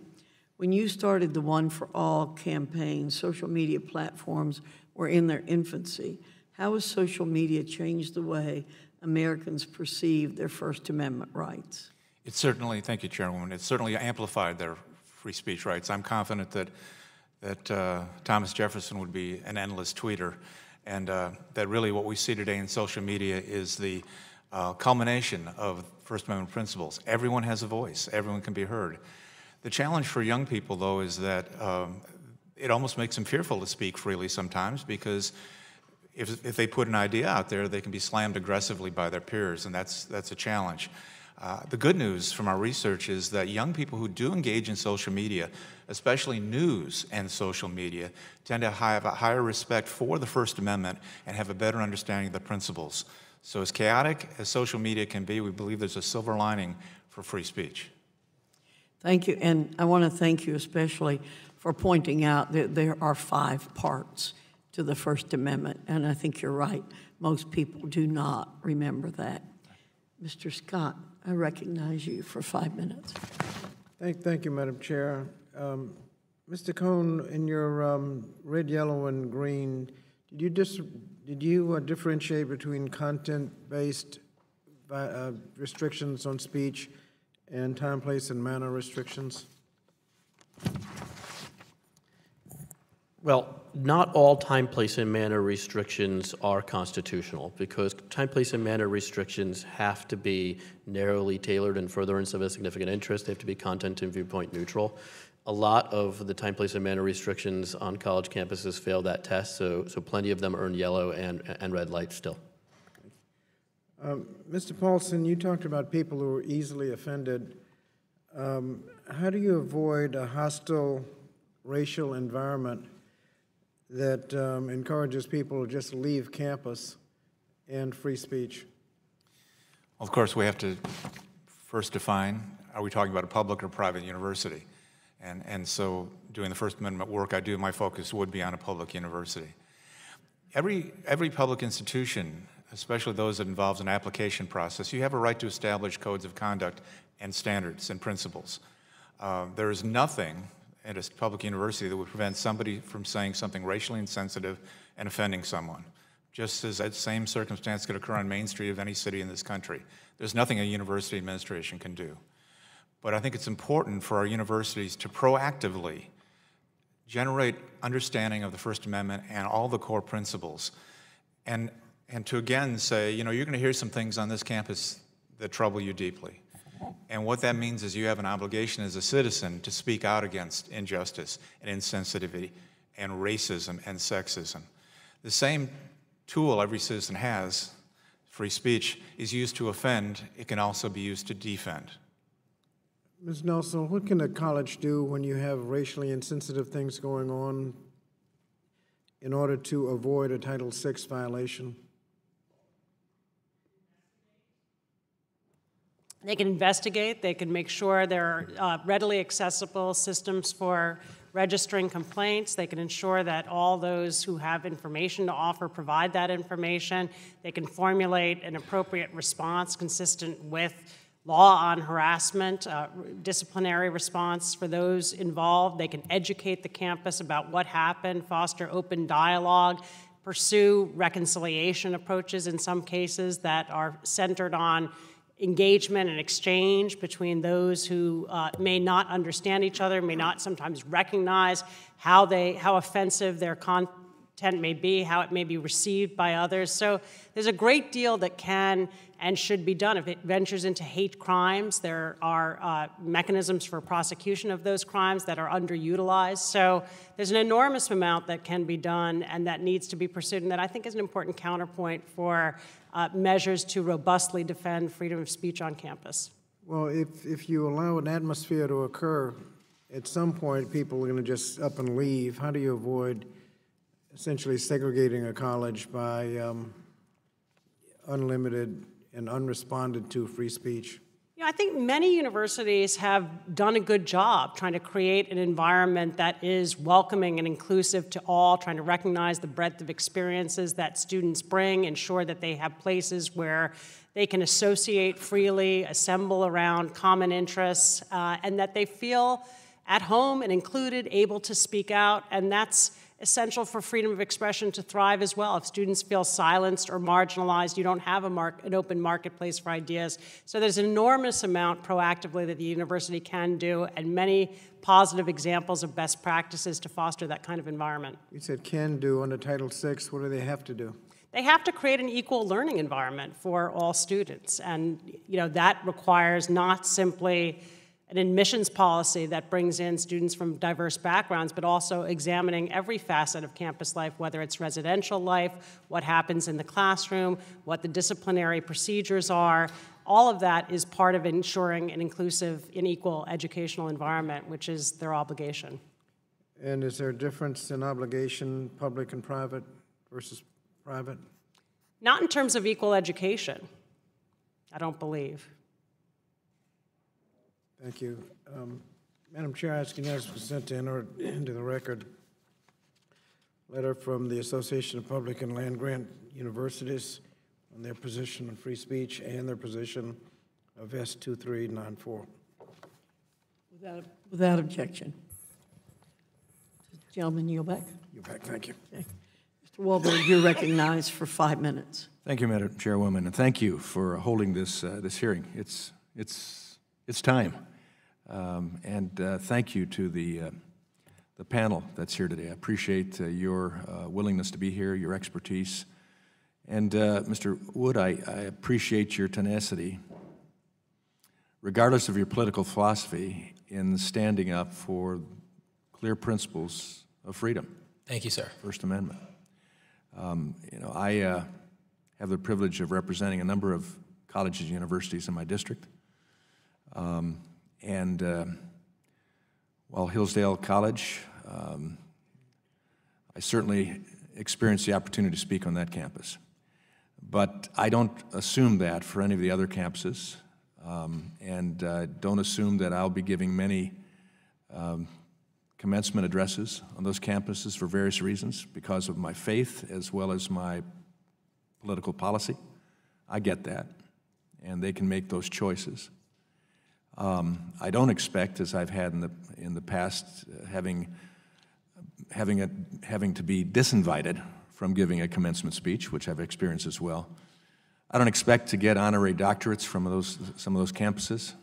[SPEAKER 2] When you started the One for All campaign, social media platforms were in their infancy. How has social media changed the way Americans perceive their First Amendment rights?
[SPEAKER 7] It certainly, thank you, Chairwoman, it certainly amplified their free speech rights. I'm confident that Thomas Jefferson would be an endless tweeter, and that really what we see today in social media is the culmination of First Amendment principles. Everyone has a voice. Everyone can be heard. The challenge for young people, though, is that it almost makes them fearful to speak freely sometimes, because if they put an idea out there, they can be slammed aggressively by their peers, and that's a challenge. The good news from our research is that young people who do engage in social media, especially news and social media, tend to have a higher respect for the First Amendment and have a better understanding of the principles. So as chaotic as social media can be, we believe there's a silver lining for free speech.
[SPEAKER 2] Thank you, and I want to thank you especially for pointing out that there are 5 parts to the First Amendment, and I think you're right. Most people do not remember that. Mr. Scott, I recognize you for 5 minutes.
[SPEAKER 3] Thank you, Madam Chair. Mr. Cohn, in your red, yellow, and green, did you differentiate between content-based restrictions on speech and time, place, and manner restrictions?
[SPEAKER 5] Well, not all time, place, and manner restrictions are constitutional because time, place, and manner restrictions have to be narrowly tailored in furtherance of a significant interest. They have to be content and viewpoint neutral. A lot of the time, place, and manner restrictions on college campuses fail that test, so plenty of them earn yellow and red lights still.
[SPEAKER 3] Mr. Paulson, you talked about people who are easily offended. How do you avoid a hostile racial environment that encourages people to just leave campus and free speech?
[SPEAKER 7] Well, of course, we have to first define, are we talking about a public or private university? And so doing the First Amendment work I do, my focus would be on a public university. Every public institution, especially those that involves an application process, you have a right to establish codes of conduct and standards and principles. There is nothing at a public university that would prevent somebody from saying something racially insensitive and offending someone, just as that same circumstance could occur on Main Street of any city in this country. There's nothing a university administration can do. But I think it's important for our universities to proactively generate understanding of the First Amendment and all the core principles, and to again say, you know, you're going to hear some things on this campus that trouble you deeply. And what that means is you have an obligation as a citizen to speak out against injustice and insensitivity and racism and sexism. The same tool every citizen has, free speech, is used to offend. It can also be used to defend.
[SPEAKER 3] Ms. Nelson, what can a college do when you have racially insensitive things going on in order to avoid a Title VI violation?
[SPEAKER 6] They can investigate. They can make sure there are readily accessible systems for registering complaints. They can ensure that all those who have information to offer provide that information. They can formulate an appropriate response consistent with law on harassment, disciplinary response for those involved. They can educate the campus about what happened, foster open dialogue, pursue reconciliation approaches in some cases that are centered on engagement and exchange between those who may not understand each other, may not sometimes recognize how offensive their content may be, how it may be received by others. So there's a great deal that can and should be done. If it ventures into hate crimes, there are mechanisms for prosecution of those crimes that are underutilized. So there's an enormous amount that can be done and that needs to be pursued, and that I think is an important counterpoint for measures to robustly defend freedom of speech on campus.
[SPEAKER 3] Well, if you allow an atmosphere to occur, at some point people are going to just up and leave. How do you avoid essentially segregating a college by unlimited and unresponded to free speech?
[SPEAKER 6] You know, I think many universities have done a good job trying to create an environment that is welcoming and inclusive to all, trying to recognize the breadth of experiences that students bring, ensure that they have places where they can associate freely, assemble around common interests, and that they feel at home and included, able to speak out, and that's essential for freedom of expression to thrive as well. If students feel silenced or marginalized, you don't have an open marketplace for ideas. So there's an enormous amount proactively that the university can do, and many positive examples of best practices to foster that kind of environment.
[SPEAKER 3] You said can do under Title VI. What do they have to do?
[SPEAKER 6] They have to create an equal learning environment for all students, and that requires not simply an admissions policy that brings in students from diverse backgrounds, but also examining every facet of campus life, whether it's residential life, what happens in the classroom, what the disciplinary procedures are. all of that is part of ensuring an inclusive and equal educational environment, which is their obligation.
[SPEAKER 3] And is there a difference in obligation, public and private versus private?
[SPEAKER 6] Not in terms of equal education, I don't believe.
[SPEAKER 3] Thank you. Madam Chair, I ask unanimous consent to enter into the record letter from the Association of Public and Land Grant Universities on their position on free speech and their position of S2394.
[SPEAKER 2] Without objection. Gentleman, yield back.
[SPEAKER 3] You're back, thank you.
[SPEAKER 2] Okay. Mr. Wahlberg, you're recognized for 5 minutes.
[SPEAKER 8] Thank you, Madam Chairwoman, and thank you for holding this this hearing. It's time, and thank you to the panel that's here today. I appreciate your willingness to be here, your expertise, and Mr. Wood, I appreciate your tenacity, regardless of your political philosophy, in standing up for clear principles of freedom.
[SPEAKER 4] Thank you, sir.
[SPEAKER 8] First Amendment. I have the privilege of representing a number of colleges and universities in my district. While Hillsdale College, I certainly experienced the opportunity to speak on that campus. But I don't assume that for any of the other campuses, and don't assume that I'll be giving many commencement addresses on those campuses for various reasons, because of my faith as well as my political policy. I get that, and they can make those choices. I don't expect, as I've had in the past, having to be disinvited from giving a commencement speech, which I've experienced as well. I don't expect to get honorary doctorates from some of those campuses,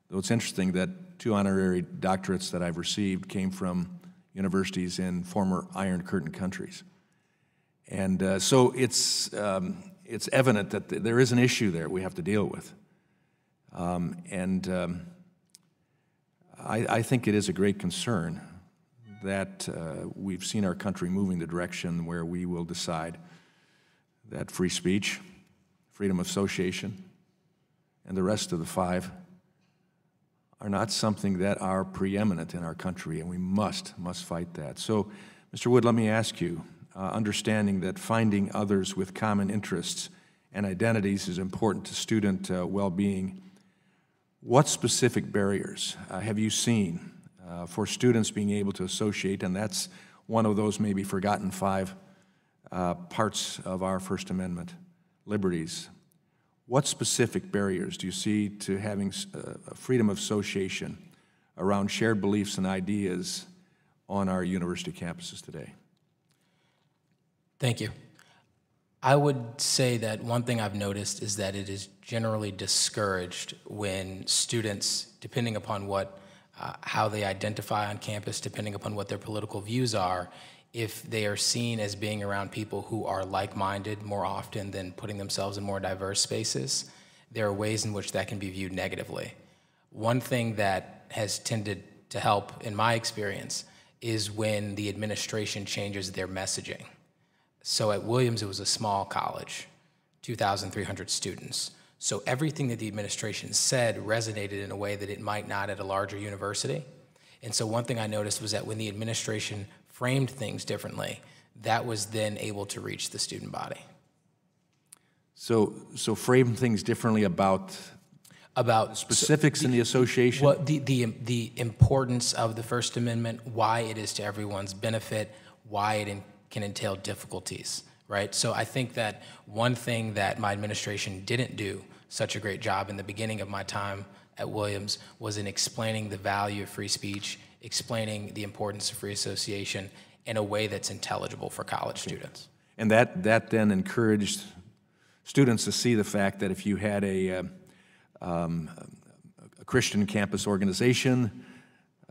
[SPEAKER 8] though it's interesting that 2 honorary doctorates that I've received came from universities in former Iron Curtain countries. And so it's evident that there is an issue there we have to deal with. I think it is a great concern that we've seen our country moving the direction where we will decide that free speech, freedom of association, and the rest of the 5 are not something that are preeminent in our country, and we must fight that. So, Mr. Wood, let me ask you, understanding that finding others with common interests and identities is important to student well-being, what specific barriers have you seen for students being able to associate, and that's one of those maybe forgotten 5 parts of our First Amendment liberties? What specific barriers do you see to having freedom of association around shared beliefs and ideas on our university campuses today?
[SPEAKER 4] Thank you. I would say that one thing I've noticed is that it is generally discouraged when students, depending upon how they identify on campus, depending upon what their political views are, if they are seen as being around people who are like-minded more often than putting themselves in more diverse spaces, there are ways in which that can be viewed negatively. One thing that has tended to help, in my experience, is when the administration changes their messaging. So at Williams, it was a small college, 2,300 students. So everything that the administration said resonated in a way that it might not at a larger university. And so one thing I noticed was that when the administration framed things differently, that was then able to reach the student body.
[SPEAKER 8] So frame things differently about specifics in the association?
[SPEAKER 4] Well, the importance of the First Amendment, why it is to everyone's benefit, why it can entail difficulties, right? So I think that one thing that my administration didn't do such a great job in the beginning of my time at Williams was in explaining the value of free speech, explaining the importance of free association in a way that's intelligible for college students.
[SPEAKER 8] And that then encouraged students to see the fact that if you had a Christian campus organization,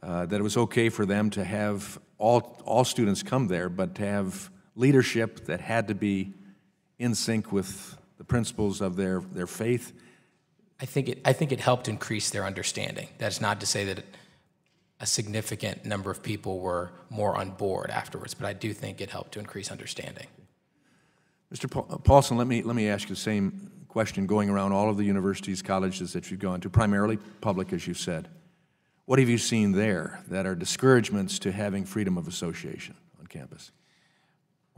[SPEAKER 8] that it was okay for them to have all students come there, but to have leadership that had to be in sync with the principles of their faith.
[SPEAKER 4] I think it helped increase their understanding. That's not to say that a significant number of people were more on board afterwards, but I do think it helped to increase understanding.
[SPEAKER 8] Mr. Paulson, let me ask you the same question going around all of the universities, colleges that you've gone to, primarily public, as you said. What have you seen there that are discouragements to having freedom of association on campus?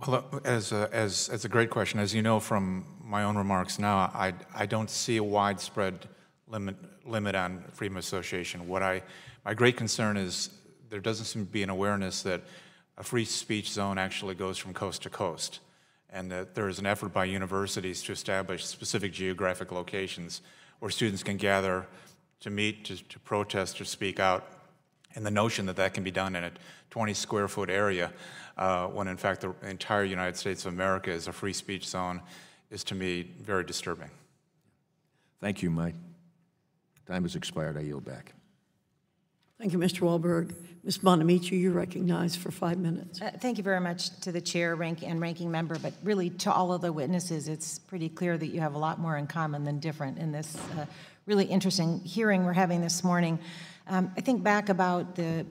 [SPEAKER 7] Well, as a great question. As you know from my own remarks now, I don't see a widespread limit on freedom of association. My great concern is there doesn't seem to be an awareness that a free speech zone actually goes from coast to coast, and that there is an effort by universities to establish specific geographic locations where students can gather to meet, to protest, to speak out, and the notion that that can be done in a 20-square-foot area when in fact the entire United States of America is a free speech zone is, to me, very disturbing.
[SPEAKER 8] Thank you. My time has expired. I yield back.
[SPEAKER 2] Thank you, Mr. Wahlberg. Ms. Bonamici, you're recognized for 5 minutes.
[SPEAKER 9] Thank you very much to the chair and ranking member, but really to all of the witnesses. It's pretty clear that you have a lot more in common than different in this really interesting hearing we're having this morning. I think back about the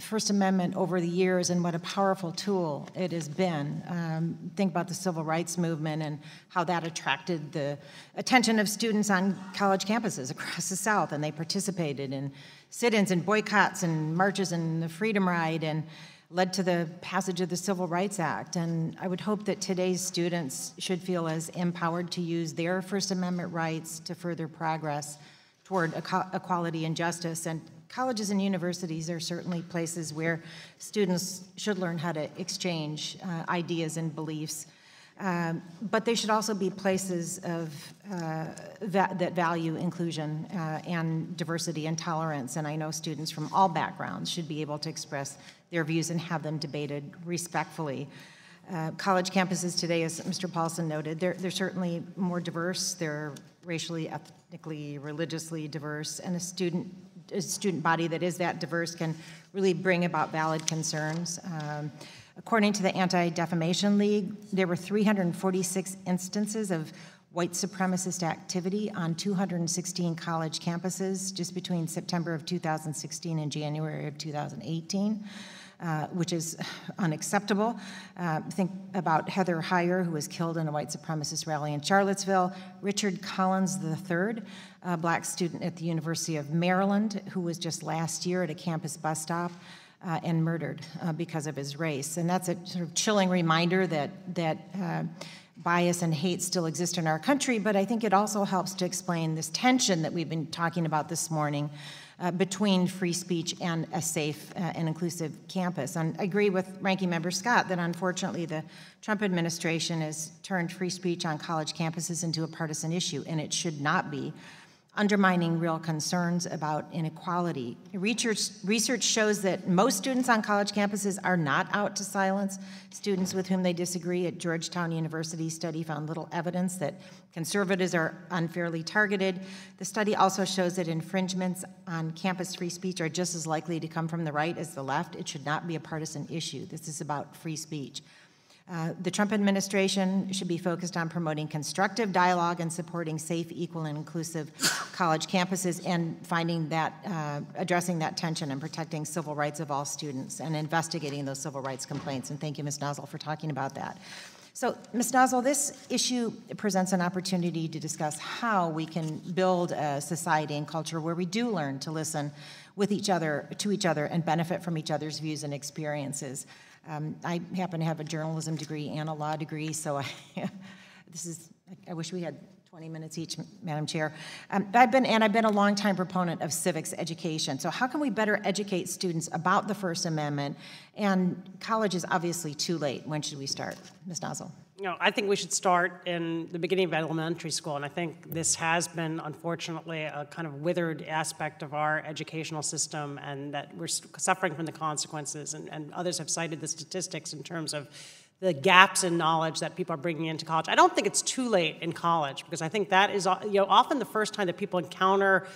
[SPEAKER 9] First Amendment over the years and what a powerful tool it has been. Think about the civil rights movement and how that attracted the attention of students on college campuses across the South, and they participated in sit-ins and boycotts and marches and the Freedom Ride, and led to the passage of the Civil Rights Act. And I would hope that today's students should feel as empowered to use their First Amendment rights to further progress toward equality and justice. And colleges and universities are certainly places where students should learn how to exchange ideas and beliefs. But they should also be places of that value inclusion and diversity and tolerance. And I know students from all backgrounds should be able to express their views and have them debated respectfully. College campuses today, as Mr. Paulson noted, they're certainly more diverse. They're racially, ethnically, religiously diverse, and a student body that is that diverse can really bring about valid concerns. According to the Anti-Defamation League, there were 346 instances of white supremacist activity on 216 college campuses just between September of 2016 and January of 2018. Which is unacceptable. Think about Heather Heyer, who was killed in a white supremacist rally in Charlottesville, Richard Collins III, a black student at the University of Maryland, who was just last year at a campus bus stop and murdered because of his race. And that's a sort of chilling reminder that bias and hate still exist in our country, but I think it also helps to explain this tension that we've been talking about this morning between free speech and a safe and inclusive campus. And I agree with Ranking Member Scott that unfortunately the Trump administration has turned free speech on college campuses into a partisan issue, and it should not be, undermining real concerns about inequality. Research shows that most students on college campuses are not out to silence students with whom they disagree. At Georgetown University, study found little evidence that conservatives are unfairly targeted. The study also shows that infringements on campus free speech are just as likely to come from the right as the left. It should not be a partisan issue. This is about free speech. The Trump administration should be focused on promoting constructive dialogue and supporting safe, equal, and inclusive college campuses, and finding that, addressing that tension and protecting civil rights of all students and investigating those civil rights complaints. And thank you, Ms. Nozzle, for talking about that. So, Ms. Nozzle, this issue presents an opportunity to discuss how we can build a society and culture where we do learn to listen with each other, to each other, and benefit from each other's views and experiences. I happen to have a journalism degree and a law degree, so I wish we had 20 minutes each, Madam Chair. I've been a longtime proponent of civics education. So how can we better educate students about the First Amendment? And college is obviously too late. When should we start? Ms. Nozzle.
[SPEAKER 6] You know, I think we should start in the beginning of elementary school, and I think this has been, unfortunately, a kind of withered aspect of our educational system, and that we're suffering from the consequences, and others have cited the statistics in terms of the gaps in knowledge that people are bringing into college. I don't think it's too late in college, because I think that is often the first time that people encounter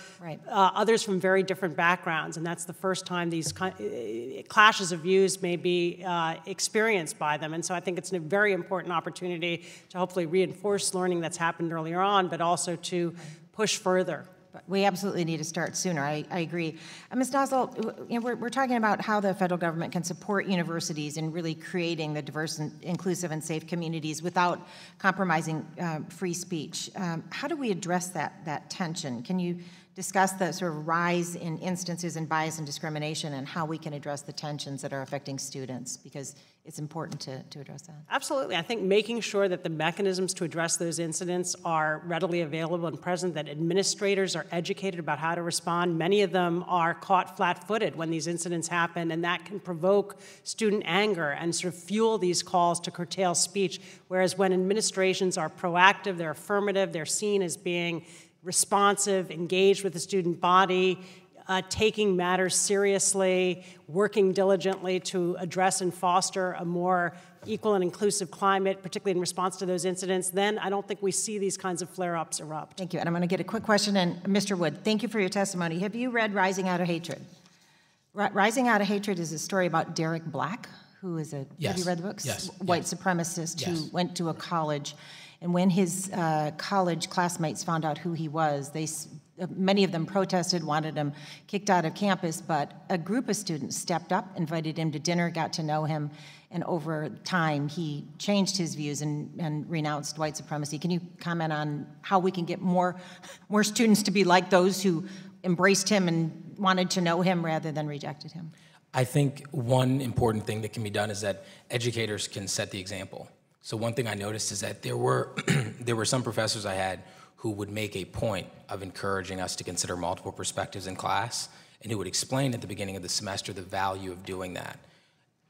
[SPEAKER 6] others from very different backgrounds, and that's the first time these clashes of views may be experienced by them. And so I think it's a very important opportunity to hopefully reinforce learning that's happened earlier on, but also to push further
[SPEAKER 9] But we absolutely need to start sooner. I agree. Ms. Nozzle, we're talking about how the federal government can support universities in really creating the diverse and inclusive and safe communities without compromising free speech. How do we address that tension? Can you discuss the sort of rise in instances in bias and discrimination and how we can address the tensions that are affecting students? Because it's important to address that.
[SPEAKER 6] Absolutely. I think making sure that the mechanisms to address those incidents are readily available and present, that administrators are educated about how to respond. Many of them are caught flat-footed when these incidents happen, and that can provoke student anger and sort of fuel these calls to curtail speech, whereas when administrations are proactive, they're affirmative, they're seen as being responsive, engaged with the student body, taking matters seriously, working diligently to address and foster a more equal and inclusive climate, particularly in response to those incidents, then I don't think we see these kinds of flare-ups erupt.
[SPEAKER 9] Thank you. And I'm going to get a quick question. And Mr. Wood, thank you for your testimony. Have you read Rising Out of Hatred? Rising Out of Hatred is a story about Derek Black, who is a,
[SPEAKER 4] yes.
[SPEAKER 9] have you read the books?
[SPEAKER 4] Yes.
[SPEAKER 9] White supremacist
[SPEAKER 4] yes.
[SPEAKER 9] who went to a college. And when his college classmates found out who he was, many of them protested, wanted him kicked out of campus, but a group of students stepped up, invited him to dinner, got to know him, and over time he changed his views and renounced white supremacy. Can you comment on how we can get more students to be like those who embraced him and wanted to know him rather than rejected him?
[SPEAKER 4] I think one important thing that can be done is that educators can set the example. So one thing I noticed is that there were some professors I had who would make a point of encouraging us to consider multiple perspectives in class, and who would explain at the beginning of the semester the value of doing that.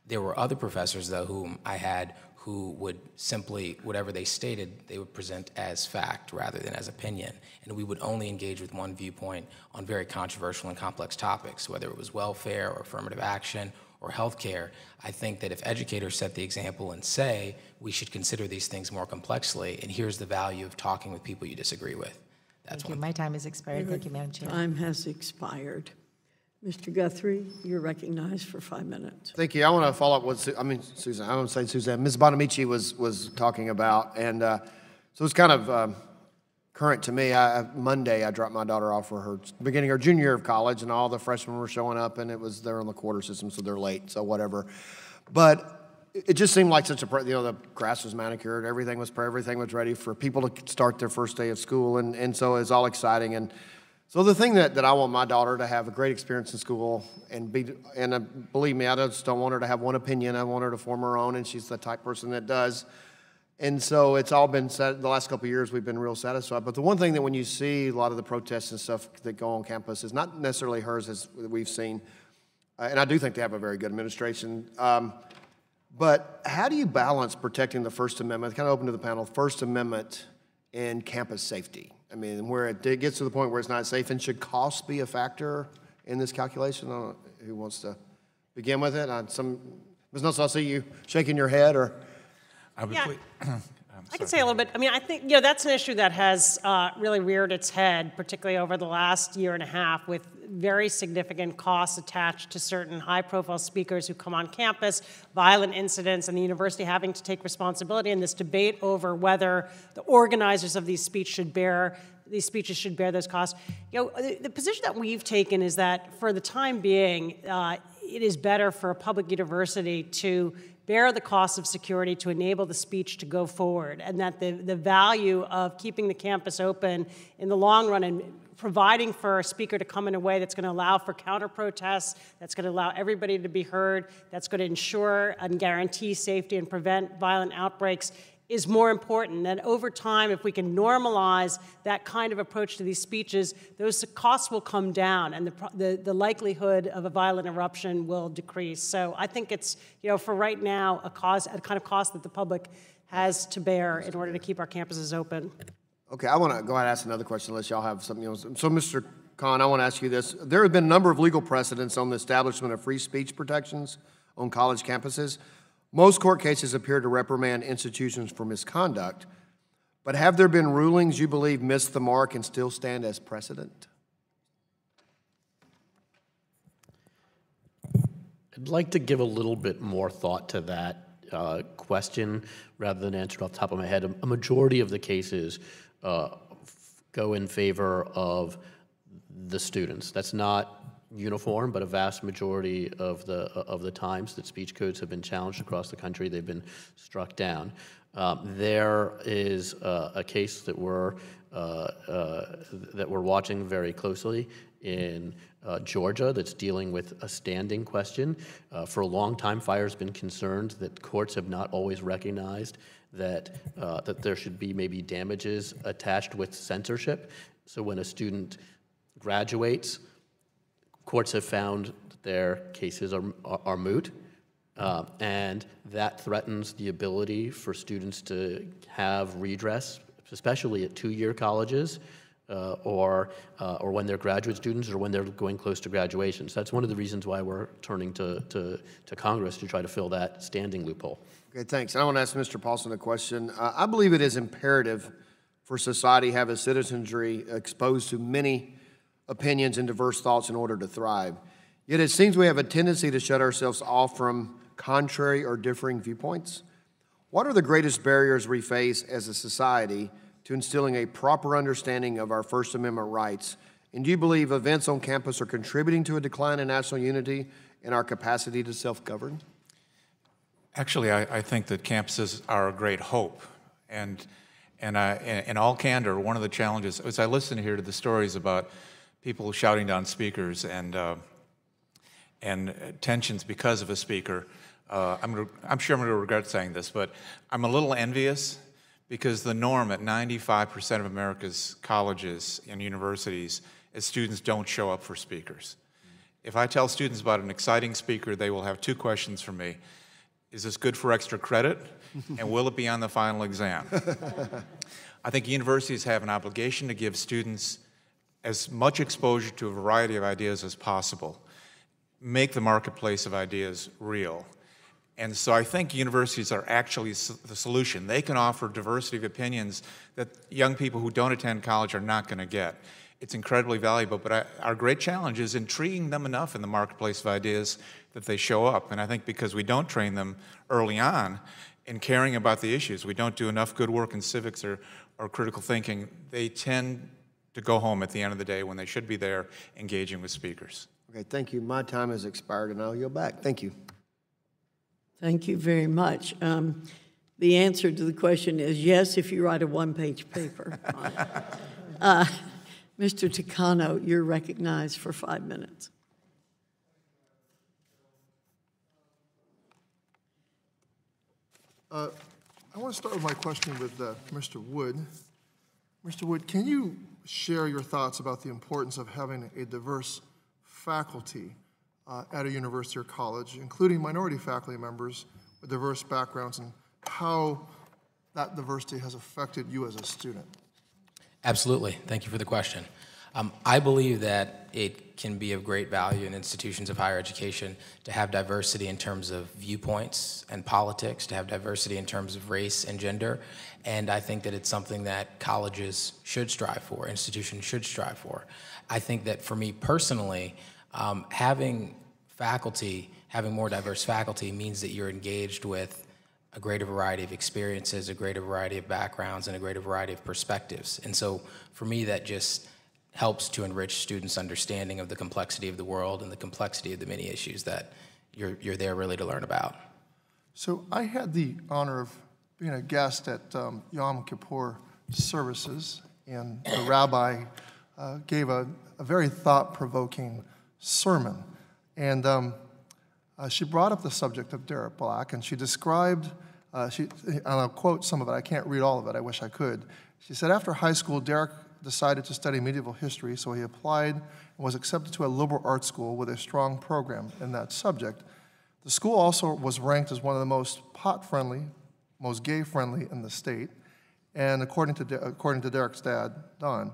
[SPEAKER 4] There were other professors, though, whom I had who would simply, whatever they stated, they would present as fact rather than as opinion. And we would only engage with one viewpoint on very controversial and complex topics, whether it was welfare or affirmative action or healthcare. I think that if educators set the example and say, we should consider these things more complexly, and here's the value of talking with people you disagree with. That's
[SPEAKER 9] Thank you. My time has expired. Thank you, Madam Chair.
[SPEAKER 2] Time has expired. Mr. Guthrie, you're recognized for 5 minutes.
[SPEAKER 10] Thank you. I want to follow up with, Susan, I don't say Suzanne, Ms. Bonamici was talking about, and so it's kind of current to me. Monday, I dropped my daughter off for her beginning her junior year of college, and all the freshmen were showing up, and they're on the quarter system, so they're late, so whatever. But it just seemed like such a, the grass was manicured, everything was ready for people to start their first day of school, and so it's all exciting. And so the thing that I want my daughter to have a great experience in school and believe me, I just don't want her to have one opinion. I want her to form her own, and she's the type person that does. And so it's all been said, the last couple of years we've been real satisfied. But the one thing that when you see a lot of the protests and stuff that go on campus is not necessarily hers as we've seen. And I do think they have a very good administration. But how do you balance protecting the First Amendment, kind of open to the panel, First Amendment and campus safety? I mean, where it gets to the point where it's not safe, and should cost be a factor in this calculation? I don't know who wants to begin with it. Ms. Nelson, I see you shaking your head, or...
[SPEAKER 6] I can say a little bit. I mean, I think, that's an issue that has really reared its head, particularly over the last year and a half, with very significant costs attached to certain high-profile speakers who come on campus, violent incidents, and the university having to take responsibility in this debate over whether the organizers of these speeches should bear those costs. The position that we've taken is that for the time being, it is better for a public university to bear the cost of security to enable the speech to go forward, and that the value of keeping the campus open in the long run and providing for a speaker to come in a way that's going to allow for counter-protests, that's going to allow everybody to be heard, that's going to ensure and guarantee safety and prevent violent outbreaks is more important. And over time, if we can normalize that kind of approach to these speeches, those costs will come down, and the likelihood of a violent eruption will decrease. So I think it's, for right now, a kind of cost that the public has to bear in order to keep our campuses open.
[SPEAKER 10] Okay, I want to go ahead and ask another question unless y'all have something else. So, Mr. Khan, I want to ask you this. There have been a number of legal precedents on the establishment of free speech protections on college campuses. Most court cases appear to reprimand institutions for misconduct, but have there been rulings you believe missed the mark and still stand as precedent?
[SPEAKER 5] I'd like to give a little bit more thought to that question rather than answer it off the top of my head. A majority of the cases go in favor of the students. That's not uniform, but a vast majority of the times that speech codes have been challenged across the country, they've been struck down. There is a case that we're watching very closely in Georgia that's dealing with a standing question. For a long time, FIRE's been concerned that courts have not always recognized that there should be maybe damages attached with censorship. So when a student graduates, courts have found that their cases are moot, and that threatens the ability for students to have redress, especially at two-year colleges, or when they're graduate students or when they're going close to graduation. So that's one of the reasons why we're turning to Congress to try to fill that standing loophole.
[SPEAKER 10] Okay, thanks. And I want to ask Mr. Paulson a question. I believe it is imperative for society to have a citizenry exposed to many opinions and diverse thoughts in order to thrive. Yet it seems we have a tendency to shut ourselves off from contrary or differing viewpoints. What are the greatest barriers we face as a society to instilling a proper understanding of our First Amendment rights? And do you believe events on campus are contributing to a decline in national unity and our capacity to self-govern?
[SPEAKER 7] Actually, I think that campuses are a great hope. And in all candor, one of the challenges, as I listen here to the stories about people shouting down speakers and tensions because of a speaker, I'm sure I'm going to regret saying this, but I'm a little envious because the norm at 95% of America's colleges and universities is students don't show up for speakers. If I tell students about an exciting speaker, they will have two questions for me. Is this good for extra credit? And will it be on the final exam? I think universities have an obligation to give students as much exposure to a variety of ideas as possible, make the marketplace of ideas real. And so I think universities are actually the solution. They can offer diversity of opinions that young people who don't attend college are not going to get. It's incredibly valuable, but our great challenge is intriguing them enough in the marketplace of ideas that they show up. And I think because we don't train them early on in caring about the issues, we don't do enough good work in civics or critical thinking, they tend to go home at the end of the day when they should be there engaging with speakers.
[SPEAKER 10] Okay, thank you. My time has expired, and I'll yield back. Thank you.
[SPEAKER 2] Thank you very much. The answer to the question is yes, if you write a one-page paper. Mr. Takano, you're recognized for 5 minutes.
[SPEAKER 11] I want to start with my question with Mr. Wood. Mr. Wood, can you share your thoughts about the importance of having a diverse faculty at a university or college, including minority faculty members with diverse backgrounds, and how that diversity has affected you as a student?
[SPEAKER 4] Absolutely. Thank you for the question. I believe that it can be of great value in institutions of higher education to have diversity in terms of viewpoints and politics, to have diversity in terms of race and gender, and I think that it's something that colleges should strive for, institutions should strive for. I think that for me personally, having more diverse faculty means that you're engaged with a greater variety of experiences, a greater variety of backgrounds, and a greater variety of perspectives. And so for me, that just helps to enrich students' understanding of the complexity of the world and the complexity of the many issues that you're there really to learn about.
[SPEAKER 11] So I had the honor of being a guest at Yom Kippur services, and the rabbi gave a very thought-provoking sermon. And she brought up the subject of Derek Black, and she described, and I'll quote some of it, I can't read all of it, I wish I could. She said, after high school, Derek decided to study medieval history, so he applied and was accepted to a liberal arts school with a strong program in that subject. The school also was ranked as one of the most pot-friendly, most gay-friendly in the state, and according to Derek's dad, Don.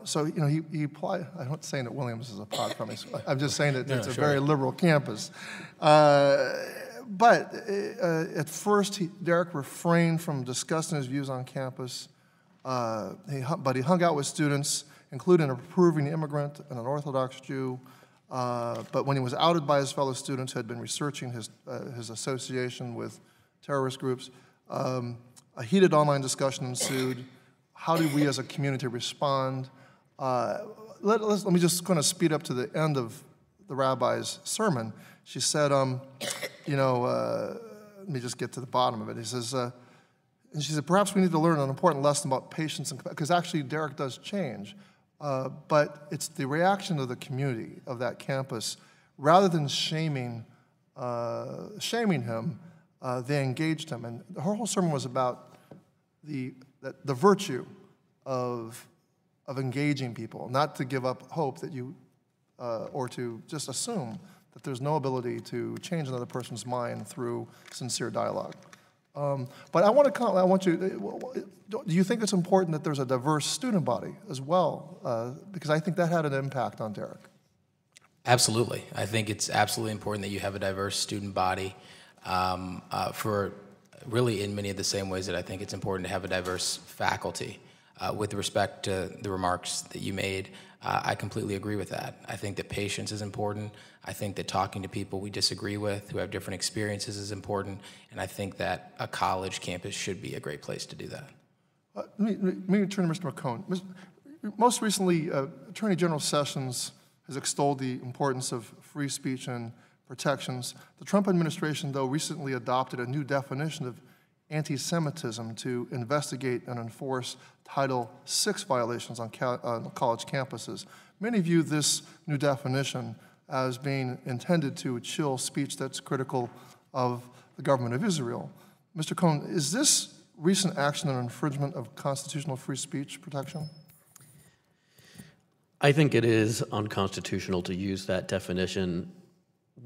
[SPEAKER 11] So, you know, he applied. I'm not saying that Williams is a pot-friendly school. I'm just saying that it's a very liberal campus. But at first, Derek refrained from discussing his views on campus. But he hung out with students, including a Peruvian immigrant and an Orthodox Jew. But when he was outed by his fellow students who had been researching his association with terrorist groups, a heated online discussion ensued. How do we as a community respond? Let me just kind of speed up to the end of the rabbi's sermon. She said, let me just get to the bottom of it. He says, and she said, perhaps we need to learn an important lesson about patience, because actually Derek does change, but it's the reaction of the community of that campus. Rather than shaming him, they engaged him. And her whole sermon was about the virtue of engaging people, not to give up hope that you, or to just assume that there's no ability to change another person's mind through sincere dialogue. But I want you, do you think it's important that there's a diverse student body as well? Because I think that had an impact on Derek.
[SPEAKER 4] Absolutely. I think it's absolutely important that you have a diverse student body for really in many of the same ways that I think it's important to have a diverse faculty. With respect to the remarks that you made, I completely agree with that. I think that patience is important. I think that talking to people we disagree with, who have different experiences, is important. And I think that a college campus should be a great place to do that.
[SPEAKER 11] Let me turn to Mr. McCone. Most recently, Attorney General Sessions has extolled the importance of free speech and protections. The Trump administration, though, recently adopted a new definition of anti-Semitism to investigate and enforce Title VI violations on college campuses. Many view this new definition as being intended to chill speech that's critical of the government of Israel. Mr. Cohn, is this recent action an infringement of constitutional free speech protection?
[SPEAKER 5] I think it is unconstitutional to use that definition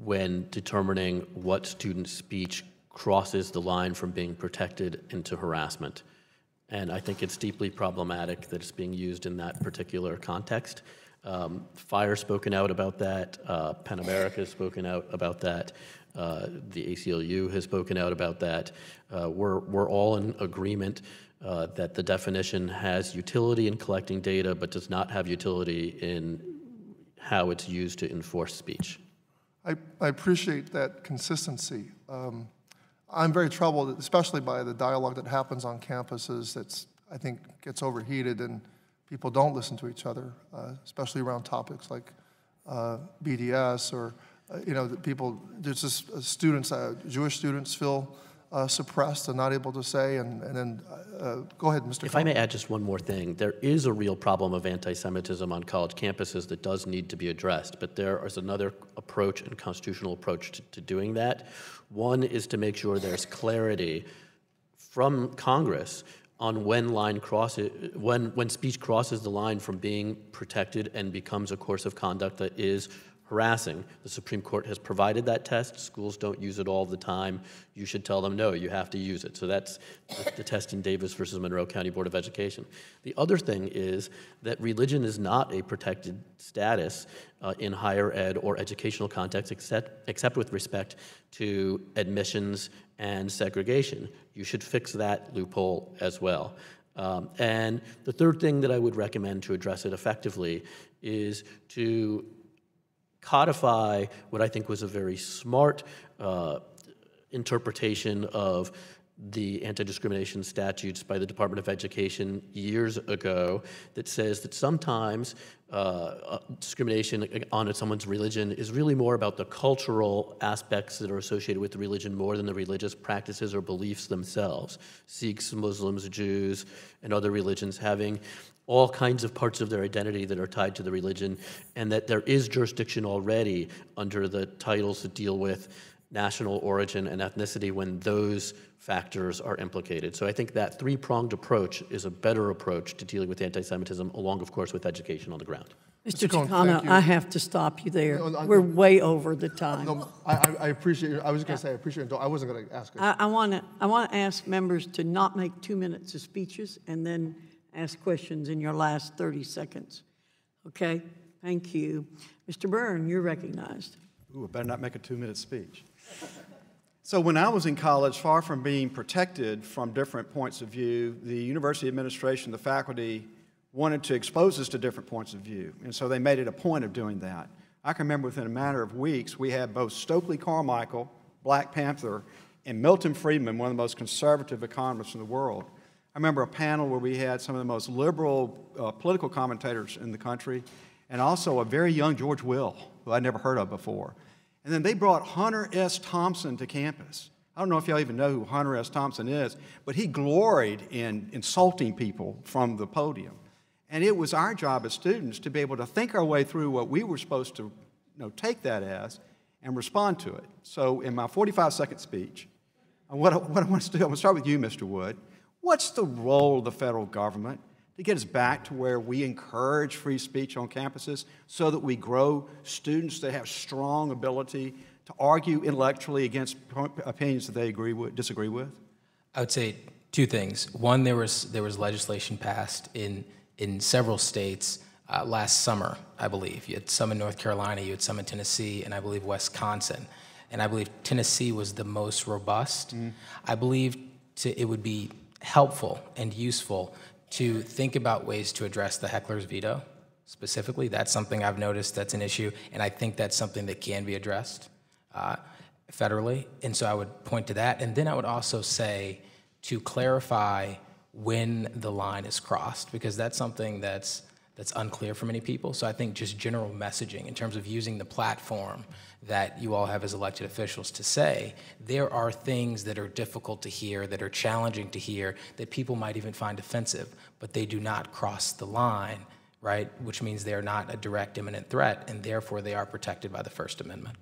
[SPEAKER 5] when determining what student speech crosses the line from being protected into harassment. And I think it's deeply problematic that it's being used in that particular context. FIRE spoken out about that, PEN America has spoken out about that, the ACLU has spoken out about that. We're all in agreement that the definition has utility in collecting data, but does not have utility in how it's used to enforce speech.
[SPEAKER 11] I appreciate that consistency. I'm very troubled, especially by the dialogue that happens on campuses that's, I think, gets overheated and people don't listen to each other, especially around topics like BDS or, there's just students, Jewish students feel suppressed and not able to say, and then, go ahead, Mr.
[SPEAKER 5] If I may add just one more thing, there is a real problem of anti-Semitism on college campuses that does need to be addressed, but there is another approach and constitutional approach to doing that. One is to make sure there's clarity from Congress on when speech crosses the line from being protected and becomes a course of conduct that is harassing. The Supreme Court has provided that test. Schools don't use it all the time. You should tell them, no, you have to use it. So that's the test in Davis versus Monroe County Board of Education. The other thing is that religion is not a protected status in higher ed or educational contexts except with respect to admissions and segregation. You should fix that loophole as well. And the third thing that I would recommend to address it effectively is to codify what I think was a very smart interpretation of the anti-discrimination statutes by the Department of Education years ago that says that sometimes discrimination on someone's religion is really more about the cultural aspects that are associated with the religion more than the religious practices or beliefs themselves. Sikhs, Muslims, Jews, and other religions having all kinds of parts of their identity that are tied to the religion, and that there is jurisdiction already under the titles that deal with national origin and ethnicity when those factors are implicated. So I think that three-pronged approach is a better approach to dealing with anti-Semitism, along, of course, with education on the ground.
[SPEAKER 2] Mr. Chicano, I have to stop you there. We're way over the time.
[SPEAKER 11] No, I appreciate it. I was going to say I appreciate it. I wasn't going to ask it.
[SPEAKER 2] I want to ask members to not make 2 minutes of speeches and then ask questions in your last 30 seconds. Okay? Thank you. Mr. Byrne, you're recognized.
[SPEAKER 12] Ooh, I better not make a 2-minute speech. So when I was in college, far from being protected from different points of view, the university administration, the faculty, wanted to expose us to different points of view. And so they made it a point of doing that. I can remember within a matter of weeks, we had both Stokely Carmichael, Black Panther, and Milton Friedman, one of the most conservative economists in the world. I remember a panel where we had some of the most liberal political commentators in the country, and also a very young George Will, who I'd never heard of before. And then they brought Hunter S. Thompson to campus. I don't know if y'all even know who Hunter S. Thompson is, but he gloried in insulting people from the podium. And it was our job as students to be able to think our way through what we were supposed to take that as and respond to it. So in my 45-second speech, what I want to do, I'm going to start with you, Mr. Wood. What's the role of the federal government to get us back to where we encourage free speech on campuses so that we grow students that have strong ability to argue intellectually against opinions that they disagree with?
[SPEAKER 4] I would say two things. One, there was legislation passed in several states last summer, I believe. You had some in North Carolina, you had some in Tennessee, and I believe Wisconsin. And I believe Tennessee was the most robust. I believe it would be helpful and useful to think about ways to address the heckler's veto specifically. That's something I've noticed that's an issue, and I think that's something that can be addressed federally. And so I would point to that. And then I would also say to clarify when the line is crossed, because that's something that's unclear for many people. So I think just general messaging in terms of using the platform that you all have as elected officials to say, there are things that are difficult to hear, that are challenging to hear, that people might even find offensive, but they do not cross the line, right? Which means they're not a direct imminent threat, and therefore they are protected by the First Amendment.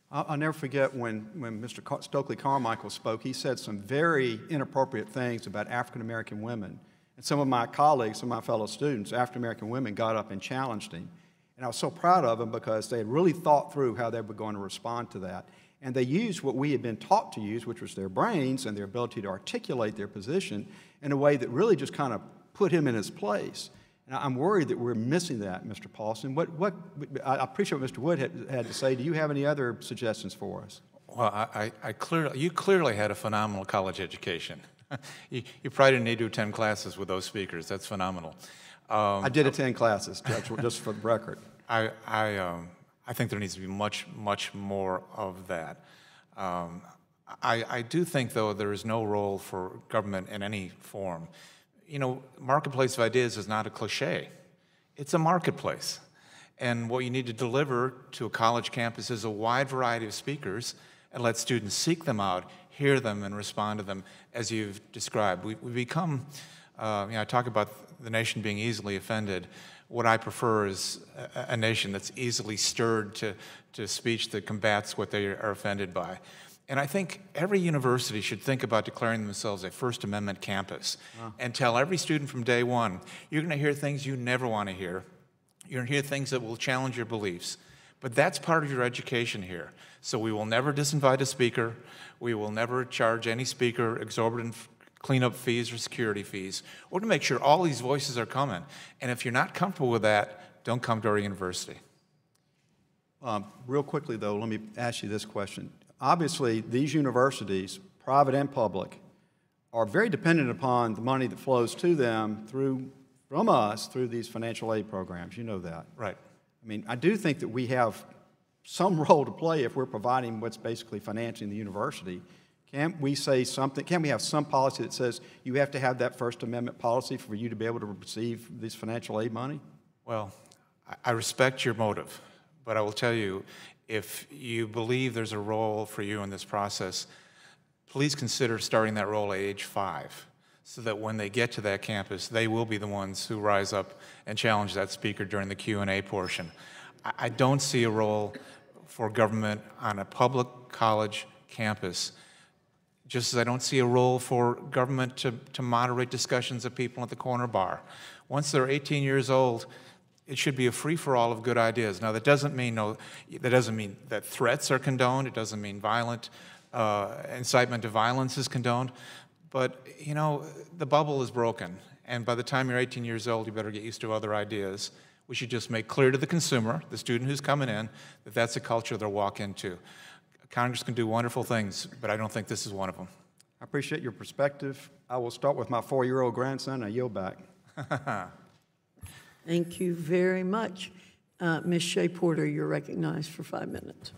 [SPEAKER 12] I'll never forget when Mr. Stokely Carmichael spoke, he said some very inappropriate things about African-American women. And some of my colleagues, some of my fellow students, African-American women, got up and challenged him. And I was so proud of them because they had really thought through how they were going to respond to that. And they used what we had been taught to use, which was their brains and their ability to articulate their position in a way that really just kind of put him in his place. And I'm worried that we're missing that, Mr. Paulson. I appreciate what Mr. Wood had to say. Do you have any other suggestions for us?
[SPEAKER 7] Well, you clearly had a phenomenal college education. You probably didn't need to attend classes with those speakers. That's phenomenal.
[SPEAKER 12] I did attend classes, Judge, just for the record.
[SPEAKER 7] I think there needs to be much more of that. I do think, though, there is no role for government in any form. You know, marketplace of ideas is not a cliche. It's a marketplace. And what you need to deliver to a college campus is a wide variety of speakers and let students seek them out, hear them, and respond to them as you've described. We become, I talk about the nation being easily offended. What I prefer is a nation that's easily stirred to speech that combats what they are offended by. And I think every university should think about declaring themselves a First Amendment campus and tell every student from day one, you're going to hear things you never want to hear. You're going to hear things that will challenge your beliefs. But that's part of your education here. So we will never disinvite a speaker. We will never charge any speaker exorbitant cleanup fees or security fees. We're going to make sure all these voices are coming. And if you're not comfortable with that, don't come to our university.
[SPEAKER 12] Real quickly, though, let me ask you this question. Obviously, these universities, private and public, are very dependent upon the money that flows to them from us through these financial aid programs. You know that.
[SPEAKER 7] Right.
[SPEAKER 12] I mean, I do think that we have some role to play if we're providing what's basically financing the university. Can't we say something, can't we have some policy that says you have to have that First Amendment policy for you to be able to receive this financial aid money?
[SPEAKER 7] Well, I respect your motive, but I will tell you, if you believe there's a role for you in this process, please consider starting that role at age 5, so that when they get to that campus, they will be the ones who rise up and challenge that speaker during the Q&A portion. I don't see a role for government on a public college campus, just as I don't see a role for government to moderate discussions of people at the corner bar. Once they're 18 years old, it should be a free-for-all of good ideas. Now, that doesn't mean that threats are condoned. It doesn't mean violent incitement to violence is condoned. But, you know, the bubble is broken. And by the time you're 18 years old, you better get used to other ideas. We should just make clear to the consumer, the student who's coming in, that that's a culture they'll walk into. Congress can do wonderful things, but I don't think this is one of them.
[SPEAKER 12] I appreciate your perspective. I will start with my 4-year-old grandson. I yield back.
[SPEAKER 2] Thank you very much. Ms. Shea Porter, you're recognized for 5 minutes.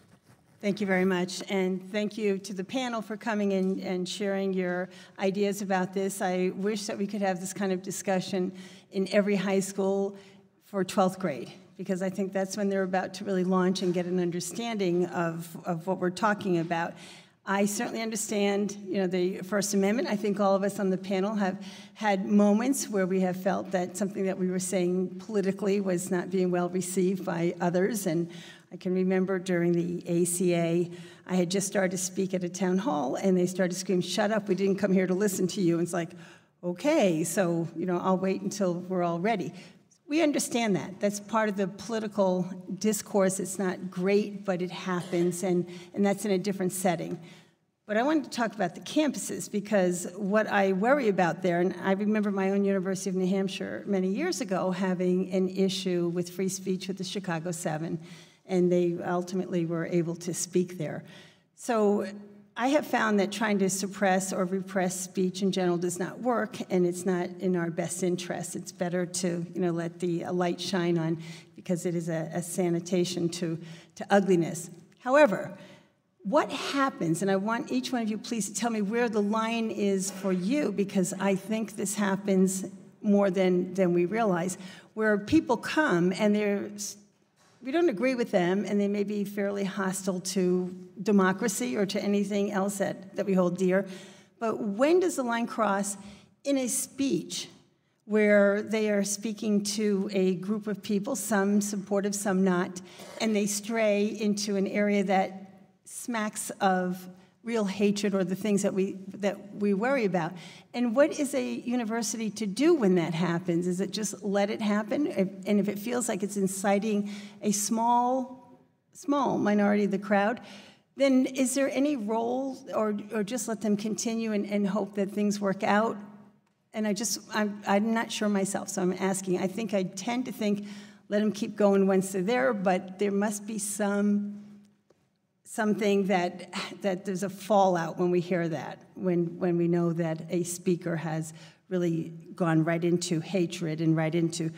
[SPEAKER 1] Thank you very much, and thank you to the panel for coming in and sharing your ideas about this. I wish that we could have this kind of discussion in every high school for 12th grade, because I think that's when they're about to really launch and get an understanding of what we're talking about. I certainly understand, the First Amendment. I think all of us on the panel have had moments where we have felt that something that we were saying politically was not being well received by others, and I can remember during the ACA, I had just started to speak at a town hall, and they started screaming, "Shut up, we didn't come here to listen to you." And it's like, okay, so, I'll wait until we're all ready. We understand that. That's part of the political discourse. It's not great, but it happens, and that's in a different setting. But I wanted to talk about the campuses, because what I worry about there, and I remember my own University of New Hampshire many years ago having an issue with free speech with the Chicago 7, and they ultimately were able to speak there. So I have found that trying to suppress or repress speech in general does not work, and it's not in our best interest. It's better to let the light shine on, because it is a sanitation to ugliness. However, what happens, and I want each one of you please to tell me where the line is for you, because I think this happens more than we realize, where people come and we don't agree with them, and they may be fairly hostile to democracy or to anything else that we hold dear. But when does the line cross in a speech where they are speaking to a group of people, some supportive, some not, and they stray into an area that smacks of real hatred or the things that we worry about? And what is a university to do when that happens? Is it just let it happen? And if it feels like it's inciting a small minority of the crowd, then is there any role, or just let them continue and hope that things work out? And I'm not sure myself, so I'm asking. I think I tend to think let them keep going once they're there, but there must be something that there's a fallout when we hear that, when we know that a speaker has really gone right into hatred and right into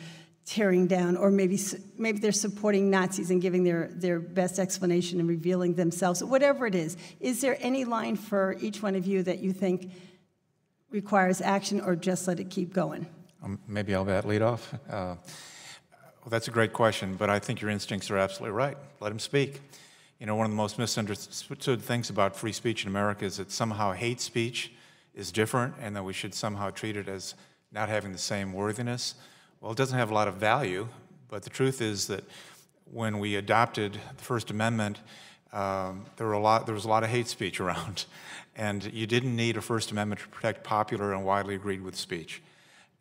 [SPEAKER 1] tearing down, or maybe they're supporting Nazis and giving their best explanation and revealing themselves. Whatever it is there any line for each one of you that you think requires action, or just let it keep going?
[SPEAKER 7] Maybe I'll lead off. Well, that's a great question, but I think your instincts are absolutely right. Let him speak. One of the most misunderstood things about free speech in America is that somehow hate speech is different, and that we should somehow treat it as not having the same worthiness. Well, it doesn't have a lot of value, but the truth is that when we adopted the First Amendment, there was a lot of hate speech around, and you didn't need a First Amendment to protect popular and widely agreed with speech.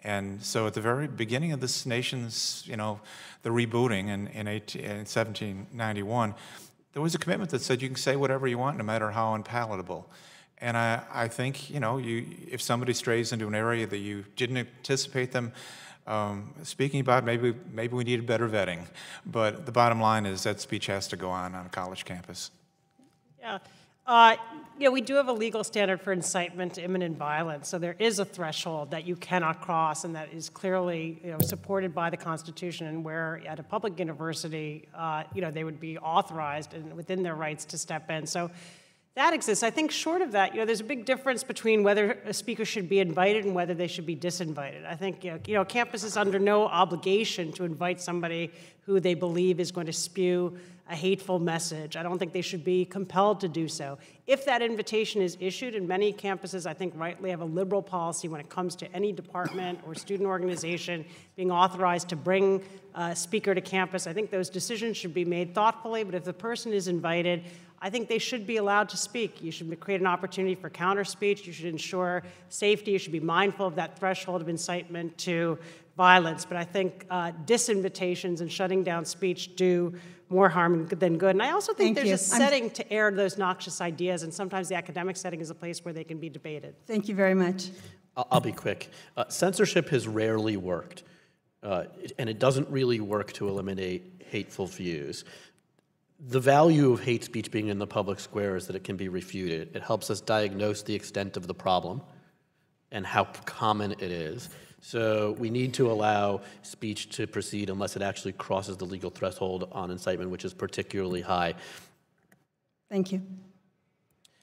[SPEAKER 7] And so at the very beginning of this nation's, the rebooting in 1791, there was a commitment that said you can say whatever you want, no matter how unpalatable. And I think, if somebody strays into an area that you didn't anticipate them speaking about, maybe we needed better vetting. But the bottom line is that speech has to go on a college campus.
[SPEAKER 6] Yeah. We do have a legal standard for incitement to imminent violence, so there is a threshold that you cannot cross, and that is clearly supported by the Constitution, and where at a public university, they would be authorized and within their rights to step in. So that exists. I think short of that, there's a big difference between whether a speaker should be invited and whether they should be disinvited. I think, campus is under no obligation to invite somebody who they believe is going to spew a hateful message. I don't think they should be compelled to do so. If that invitation is issued, and many campuses, I think, rightly have a liberal policy when it comes to any department or student organization being authorized to bring a speaker to campus, I think those decisions should be made thoughtfully, but if the person is invited, I think they should be allowed to speak. You should create an opportunity for counter speech. You should ensure safety. You should be mindful of that threshold of incitement to violence. But I think disinvitations and shutting down speech do more harm than good. And I also think there's a setting to air those noxious ideas, and sometimes the academic setting is a place where they can be debated.
[SPEAKER 1] Thank you very much.
[SPEAKER 5] I'll be quick. Censorship has rarely worked, and it doesn't really work to eliminate hateful views. The value of hate speech being in the public square is that it can be refuted. It helps us diagnose the extent of the problem and how common it is. So we need to allow speech to proceed unless it actually crosses the legal threshold on incitement, which is particularly high.
[SPEAKER 1] Thank you.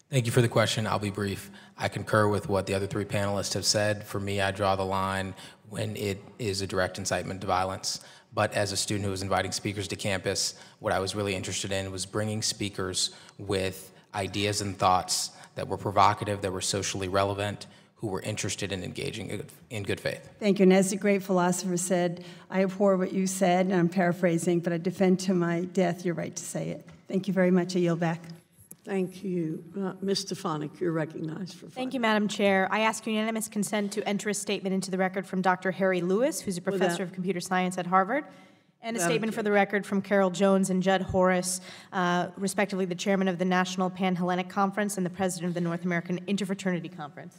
[SPEAKER 4] Thank you for the question. I'll be brief. I concur with what the other three panelists have said. For me, I draw the line when it is a direct incitement to violence. But as a student who was inviting speakers to campus, what I was really interested in was bringing speakers with ideas and thoughts that were provocative, that were socially relevant, who were interested in engaging in good faith.
[SPEAKER 1] Thank you. And as the great philosopher said, I abhor what you said, and I'm paraphrasing, but I defend to my death your right to say it. Thank you very much. I yield back.
[SPEAKER 2] Thank you. Ms. Stefanik, you're recognized for 5
[SPEAKER 13] Thank you, Madam Chair. I ask unanimous consent to enter a statement into the record from Dr. Harry Lewis, who's a professor of computer science at Harvard, and a statement for the record from Carol Jones and Judd Horace, respectively the chairman of the National Pan-Hellenic Conference and the president of the North American Interfraternity Conference.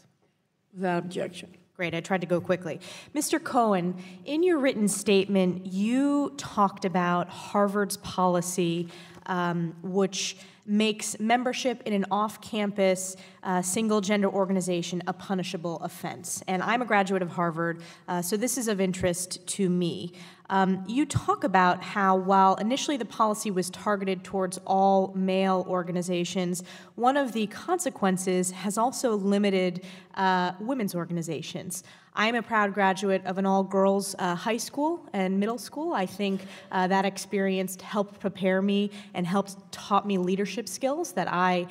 [SPEAKER 2] Without objection.
[SPEAKER 13] Great, I tried to go quickly. Mr. Cohen, in your written statement, you talked about Harvard's policy, which makes membership in an off-campus single-gender organization a punishable offense. And I'm a graduate of Harvard, so this is of interest to me. You talk about how while initially the policy was targeted towards all male organizations, one of the consequences has also limited women's organizations. I'm a proud graduate of an all-girls high school and middle school. I think that experience helped prepare me and taught me leadership skills that I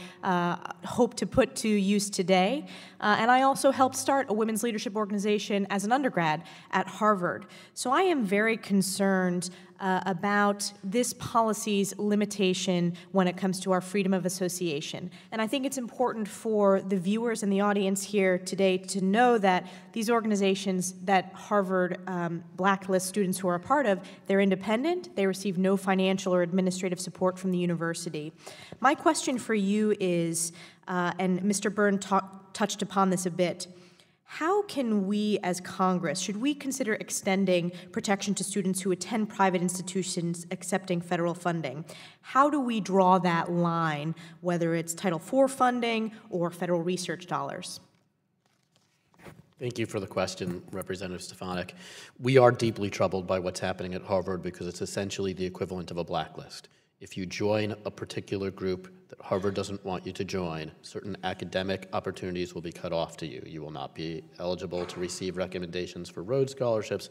[SPEAKER 13] hope to put to use today. And I also helped start a women's leadership organization as an undergrad at Harvard. So I am very concerned about this policy's limitation when it comes to our freedom of association. And I think it's important for the viewers and the audience here today to know that these organizations that Harvard blacklist students who are a part of, they're independent, they receive no financial or administrative support from the university. My question for you is, and Mr. Byrne touched upon this a bit, how can we as Congress, should we consider extending protection to students who attend private institutions accepting federal funding? How do we draw that line, whether it's Title IV funding or federal research dollars?
[SPEAKER 5] Thank you for the question, Representative Stefanik. We are deeply troubled by what's happening at Harvard because it's essentially the equivalent of a blacklist. If you join a particular group that Harvard doesn't want you to join, certain academic opportunities will be cut off to you. You will not be eligible to receive recommendations for Rhodes scholarships,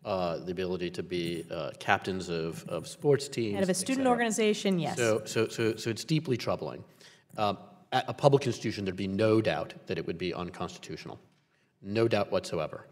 [SPEAKER 5] the ability to be captains of sports teams.
[SPEAKER 13] Head of a student organization, yes.
[SPEAKER 5] So it's deeply troubling. At a public institution, there'd be no doubt that it would be unconstitutional. No doubt whatsoever.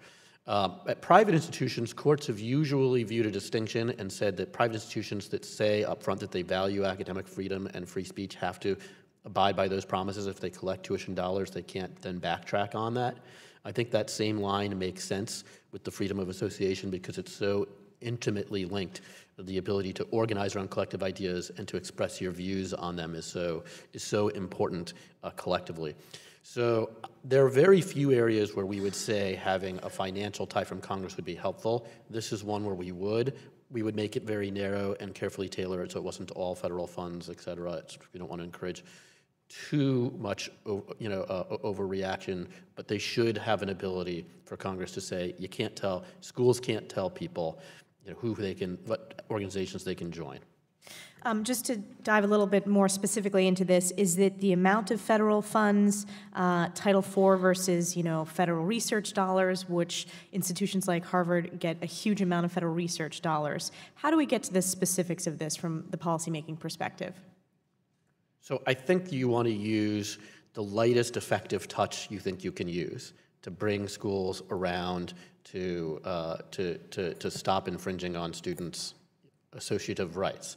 [SPEAKER 5] At private institutions, courts have usually viewed a distinction and said that private institutions that say up front that they value academic freedom and free speech have to abide by those promises. If they collect tuition dollars, they can't then backtrack on that. I think that same line makes sense with the freedom of association because it's so intimately linked. The ability to organize around collective ideas and to express your views on them is so important collectively. So there are very few areas where we would say having a financial tie from Congress would be helpful. This is one where we would make it very narrow and carefully tailor it so it wasn't all federal funds, et cetera. We don't want to encourage too much, overreaction, but they should have an ability for Congress to say schools can't tell people, what organizations they can join.
[SPEAKER 13] Just to dive a little bit more specifically into this, is that the amount of federal funds, Title IV versus, federal research dollars, which institutions like Harvard get a huge amount of federal research dollars. How do we get to the specifics of this from the policymaking perspective?
[SPEAKER 5] So I think you want to use the lightest effective touch you think you can use to bring schools around to stop infringing on students' associative rights.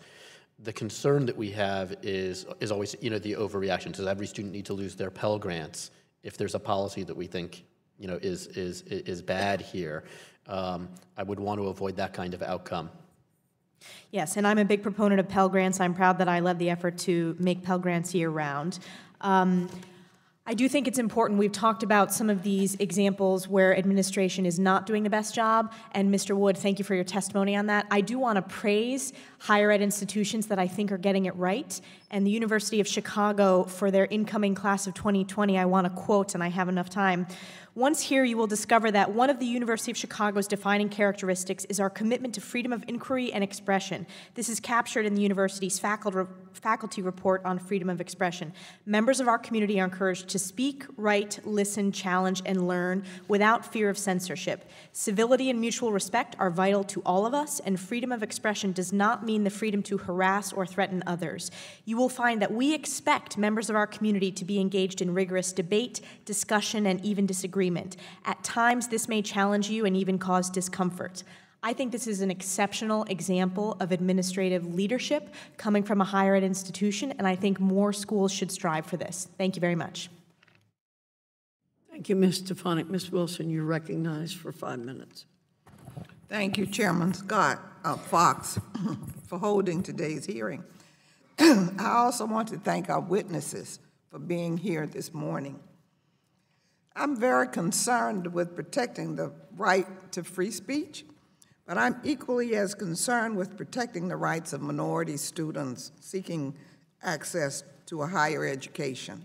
[SPEAKER 5] The concern that we have is always, the overreaction. Does every student need to lose their Pell Grants if there's a policy that we think, is bad here? I would want to avoid that kind of outcome.
[SPEAKER 13] Yes, and I'm a big proponent of Pell Grants. I'm proud that I led the effort to make Pell Grants year-round. I do think it's important. We've talked about some of these examples where administration is not doing the best job, and Mr. Wood, thank you for your testimony on that. I do want to praise higher ed institutions that I think are getting it right, and the University of Chicago for their incoming class of 2020, I want to quote, and I have enough time. Once here, you will discover that one of the University of Chicago's defining characteristics is our commitment to freedom of inquiry and expression. This is captured in the university's faculty report on freedom of expression. Members of our community are encouraged to speak, write, listen, challenge, and learn without fear of censorship. Civility and mutual respect are vital to all of us, and freedom of expression does not mean the freedom to harass or threaten others. You will find that we expect members of our community to be engaged in rigorous debate, discussion, and even disagreement. At times, this may challenge you and even cause discomfort. I think this is an exceptional example of administrative leadership coming from a higher ed institution, and I think more schools should strive for this. Thank you very much.
[SPEAKER 2] Thank you, Ms. Stefanik. Ms. Wilson, you're recognized for 5 minutes.
[SPEAKER 14] Thank you, Chairman Fox, for holding today's hearing. I also want to thank our witnesses for being here this morning. I'm very concerned with protecting the right to free speech, but I'm equally as concerned with protecting the rights of minority students seeking access to a higher education.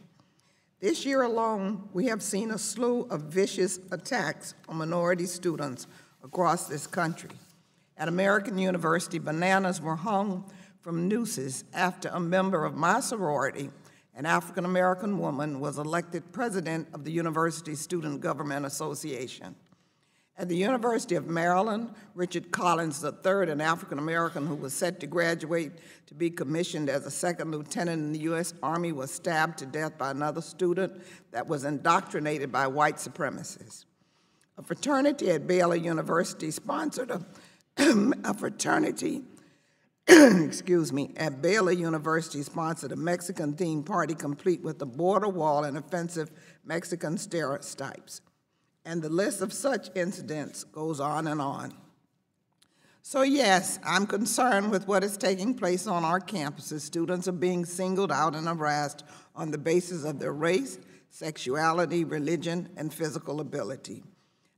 [SPEAKER 14] This year alone, we have seen a slew of vicious attacks on minority students across this country. At American University, bananas were hung from nooses after a member of my sorority, an African-American woman, was elected president of the University Student Government Association. At the University of Maryland, Richard Collins III, an African-American who was set to graduate to be commissioned as a second lieutenant in the U.S. Army, was stabbed to death by another student that was indoctrinated by white supremacists. A fraternity at Baylor University sponsored a fraternity at Baylor University sponsored a Mexican-themed party complete with a border wall and offensive Mexican stereotypes. And the list of such incidents goes on and on. So yes, I'm concerned with what is taking place on our campuses. Students are being singled out and harassed on the basis of their race, sexuality, religion, and physical ability.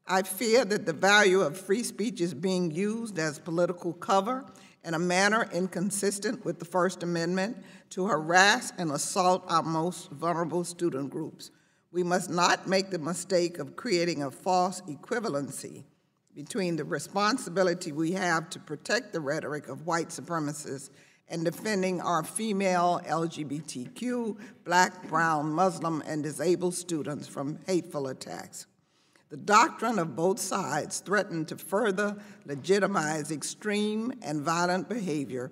[SPEAKER 14] I fear that the value of free speech is being used as political cover in a manner inconsistent with the First Amendment to harass and assault our most vulnerable student groups. We must not make the mistake of creating a false equivalency between the responsibility we have to protect the rhetoric of white supremacists and defending our female, LGBTQ, Black, brown, Muslim, and disabled students from hateful attacks. The doctrine of both sides threaten to further legitimize extreme and violent behavior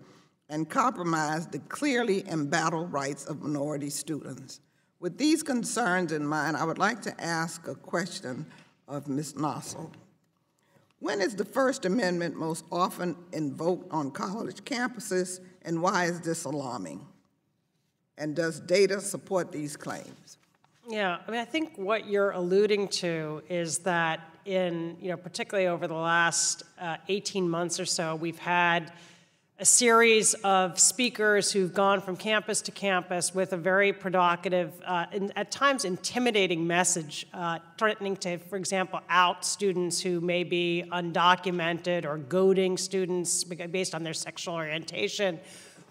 [SPEAKER 14] and compromise the clearly embattled rights of minority students. With these concerns in mind, I would like to ask a question of Ms. Nossel. When is the First Amendment most often invoked on college campuses, and why is this alarming? And does data support these claims?
[SPEAKER 6] Yeah, I mean, I think what you're alluding to is that particularly over the last 18 months or so, we've had a series of speakers who've gone from campus to campus with a very provocative, and at times intimidating message, threatening to, for example, out students who may be undocumented or goading students based on their sexual orientation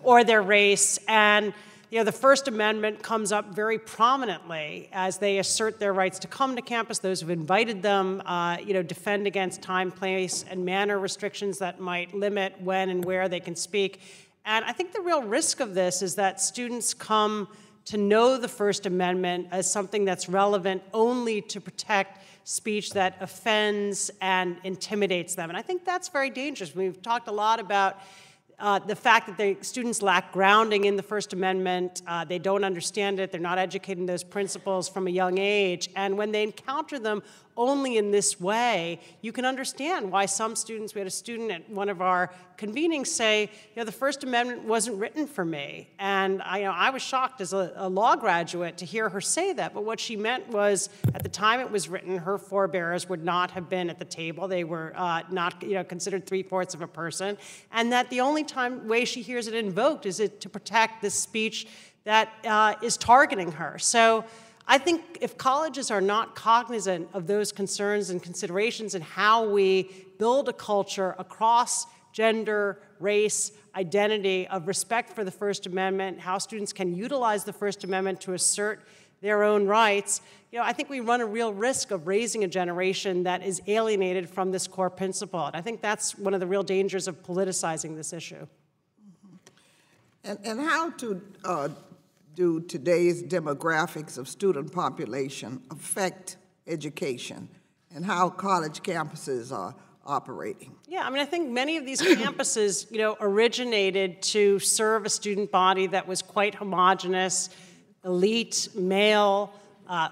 [SPEAKER 6] or their race. And the First Amendment comes up very prominently as they assert their rights to come to campus, those who've invited them, defend against time, place, and manner restrictions that might limit when and where they can speak. And I think the real risk of this is that students come to know the First Amendment as something that's relevant only to protect speech that offends and intimidates them. And I think that's very dangerous. We've talked a lot about the fact that the students lack grounding in the First Amendment, they don't understand it, they're not educated in those principles from a young age, and when they encounter them only in this way, you can understand why some students, we had a student at one of our convenings say, the First Amendment wasn't written for me. And I was shocked as a law graduate to hear her say that, but what she meant was, at the time it was written, her forebears would not have been at the table. They were not considered 3/4 of a person, and that the only way she hears it invoked is to protect this speech that is targeting her. So I think if colleges are not cognizant of those concerns and considerations and how we build a culture across gender, race, identity, of respect for the First Amendment, how students can utilize the First Amendment to assert their own rights, I think we run a real risk of raising a generation that is alienated from this core principle. And I think that's one of the real dangers of politicizing this issue.
[SPEAKER 14] And how to do today's demographics of student population affect education and how college campuses are operating?
[SPEAKER 6] Yeah, I think many of these campuses, originated to serve a student body that was quite homogenous, elite, male,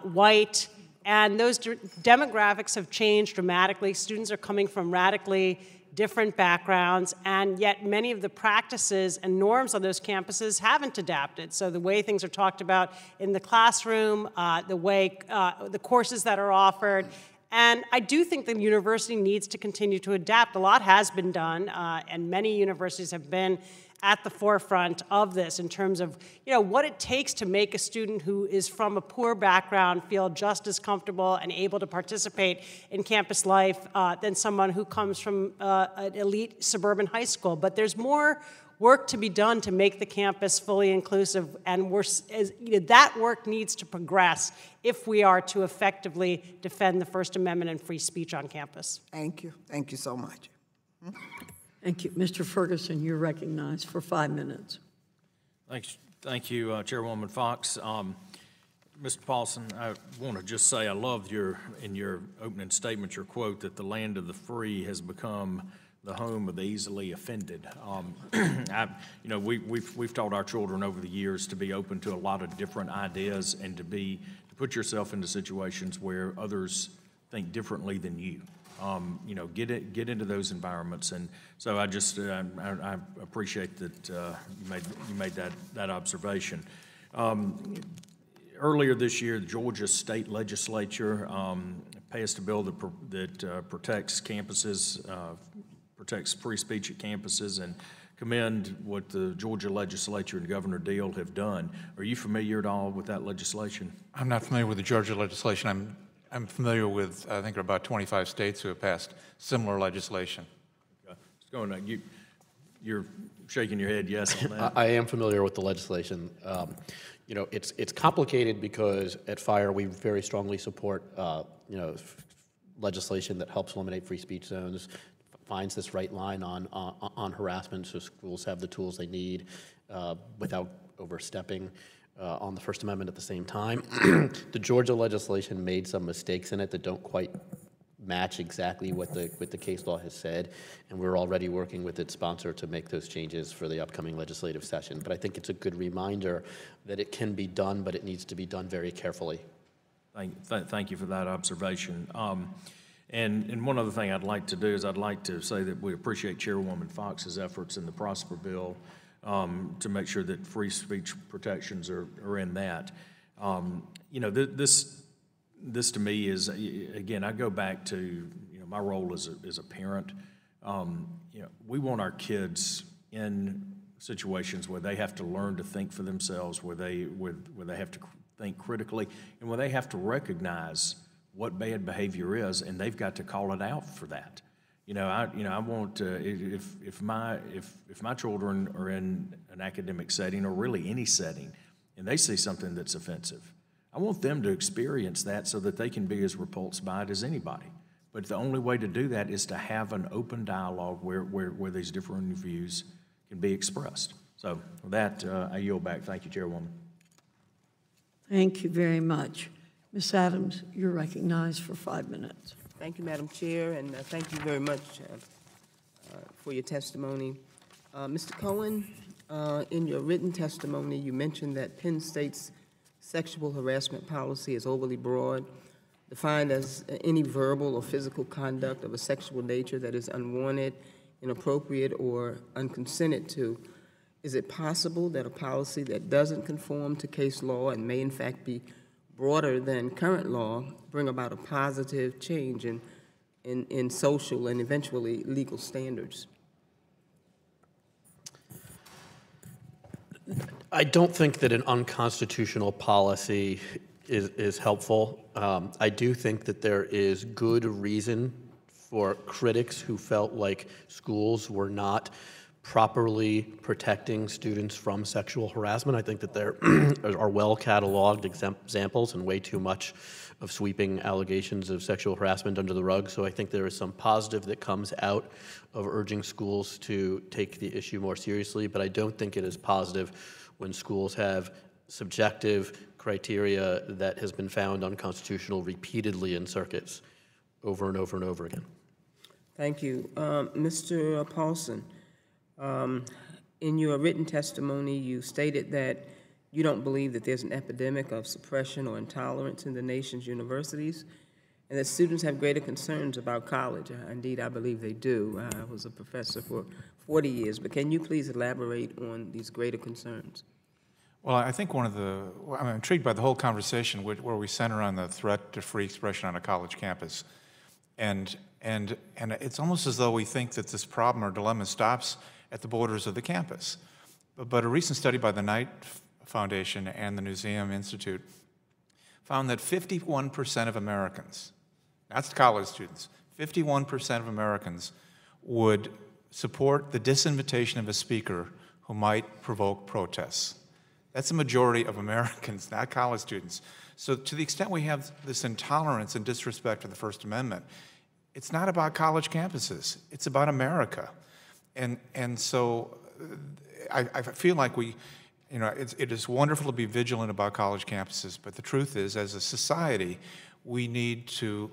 [SPEAKER 6] white, and those demographics have changed dramatically. Students are coming from radically different backgrounds, and yet many of the practices and norms on those campuses haven't adapted. So the way things are talked about in the classroom, the way the courses that are offered, and I do think the university needs to continue to adapt. A lot has been done, and many universities have been at the forefront of this in terms of what it takes to make a student who is from a poor background feel just as comfortable and able to participate in campus life than someone who comes from an elite suburban high school. But there's more work to be done to make the campus fully inclusive, and that work needs to progress if we are to effectively defend the First Amendment and free speech on campus.
[SPEAKER 14] Thank you. Thank you so much.
[SPEAKER 2] Thank you. Mr. Ferguson, you're recognized for 5 minutes.
[SPEAKER 15] Thank you, Chairwoman Fox. Mr. Paulson, I want to just say I loved in your opening statement, your quote that the land of the free has become the home of the easily offended. We've taught our children over the years to be open to a lot of different ideas and to put yourself into situations where others think differently than you. Get into those environments, and so I appreciate that you made that observation. Earlier this year, the Georgia State Legislature passed a bill that protects campuses, protects free speech at campuses, and commend what the Georgia Legislature and Governor Deal have done. Are you familiar at all with that legislation?
[SPEAKER 7] I'm not familiar with the Georgia legislation. I'm familiar with, I think, about 25 states who have passed similar legislation.
[SPEAKER 15] Okay. You're shaking your head yes on that.
[SPEAKER 5] I am familiar with the legislation. It's complicated because at FIRE we very strongly support legislation that helps eliminate free speech zones, finds this right line on harassment, so schools have the tools they need without overstepping on the First Amendment at the same time. The Georgia legislation made some mistakes in it that don't quite match exactly what the case law has said, and we're already working with its sponsor to make those changes for the upcoming legislative session. But I think it's a good reminder that it can be done, but it needs to be done very carefully.
[SPEAKER 15] Thank you for that observation. And one other thing I'd like to do is I'd like to say that we appreciate Chairwoman Fox's efforts in the Prosper bill to make sure that free speech protections are in that. This to me is, again, I go back to my role as a parent. We want our kids in situations where they have to learn to think for themselves, where they have to think critically, and where they have to recognize what bad behavior is, and they've got to call it out for that. I want if my children are in an academic setting or really any setting, and they see something that's offensive, I want them to experience that so that they can be as repulsed by it as anybody. But the only way to do that is to have an open dialogue where these different views can be expressed. So with that, I yield back. Thank you, Chairwoman.
[SPEAKER 2] Thank you very much. Ms. Adams, you're recognized for 5 minutes.
[SPEAKER 16] Thank you, Madam Chair, and thank you very much for your testimony. Mr. Cohen, in your written testimony, you mentioned that Penn State's sexual harassment policy is overly broad, defined as any verbal or physical conduct of a sexual nature that is unwanted, inappropriate, or unconsented to. Is it possible that a policy that doesn't conform to case law and may in fact be broader than current law bring about a positive change in social and eventually legal standards?
[SPEAKER 5] I don't think that an unconstitutional policy is helpful. I do think that there is good reason for critics who felt like schools were not properly protecting students from sexual harassment. I think that there are well cataloged examples and way too much of sweeping allegations of sexual harassment under the rug. So I think there is some positive that comes out of urging schools to take the issue more seriously, but I don't think it is positive when schools have subjective criteria that has been found unconstitutional repeatedly in circuits over and over and over again.
[SPEAKER 16] Thank you. Mr. Paulson, in your written testimony, you stated that you don't believe that there's an epidemic of suppression or intolerance in the nation's universities, and that students have greater concerns about college. Indeed, I believe they do. I was a professor for 40 years, but can you please elaborate on these greater concerns?
[SPEAKER 7] Well, I think I'm intrigued by the whole conversation where we center on the threat to free expression on a college campus. And it's almost as though we think that this problem or dilemma stops at the borders of the campus. But a recent study by the Knight Foundation and the Museum Institute found that 51% of Americans, that's college students, 51% of Americans would support the disinvitation of a speaker who might provoke protests. That's a majority of Americans, not college students. So to the extent we have this intolerance and disrespect for the First Amendment, it's not about college campuses, it's about America. And so I feel like it is wonderful to be vigilant about college campuses, but the truth is, as a society, we need to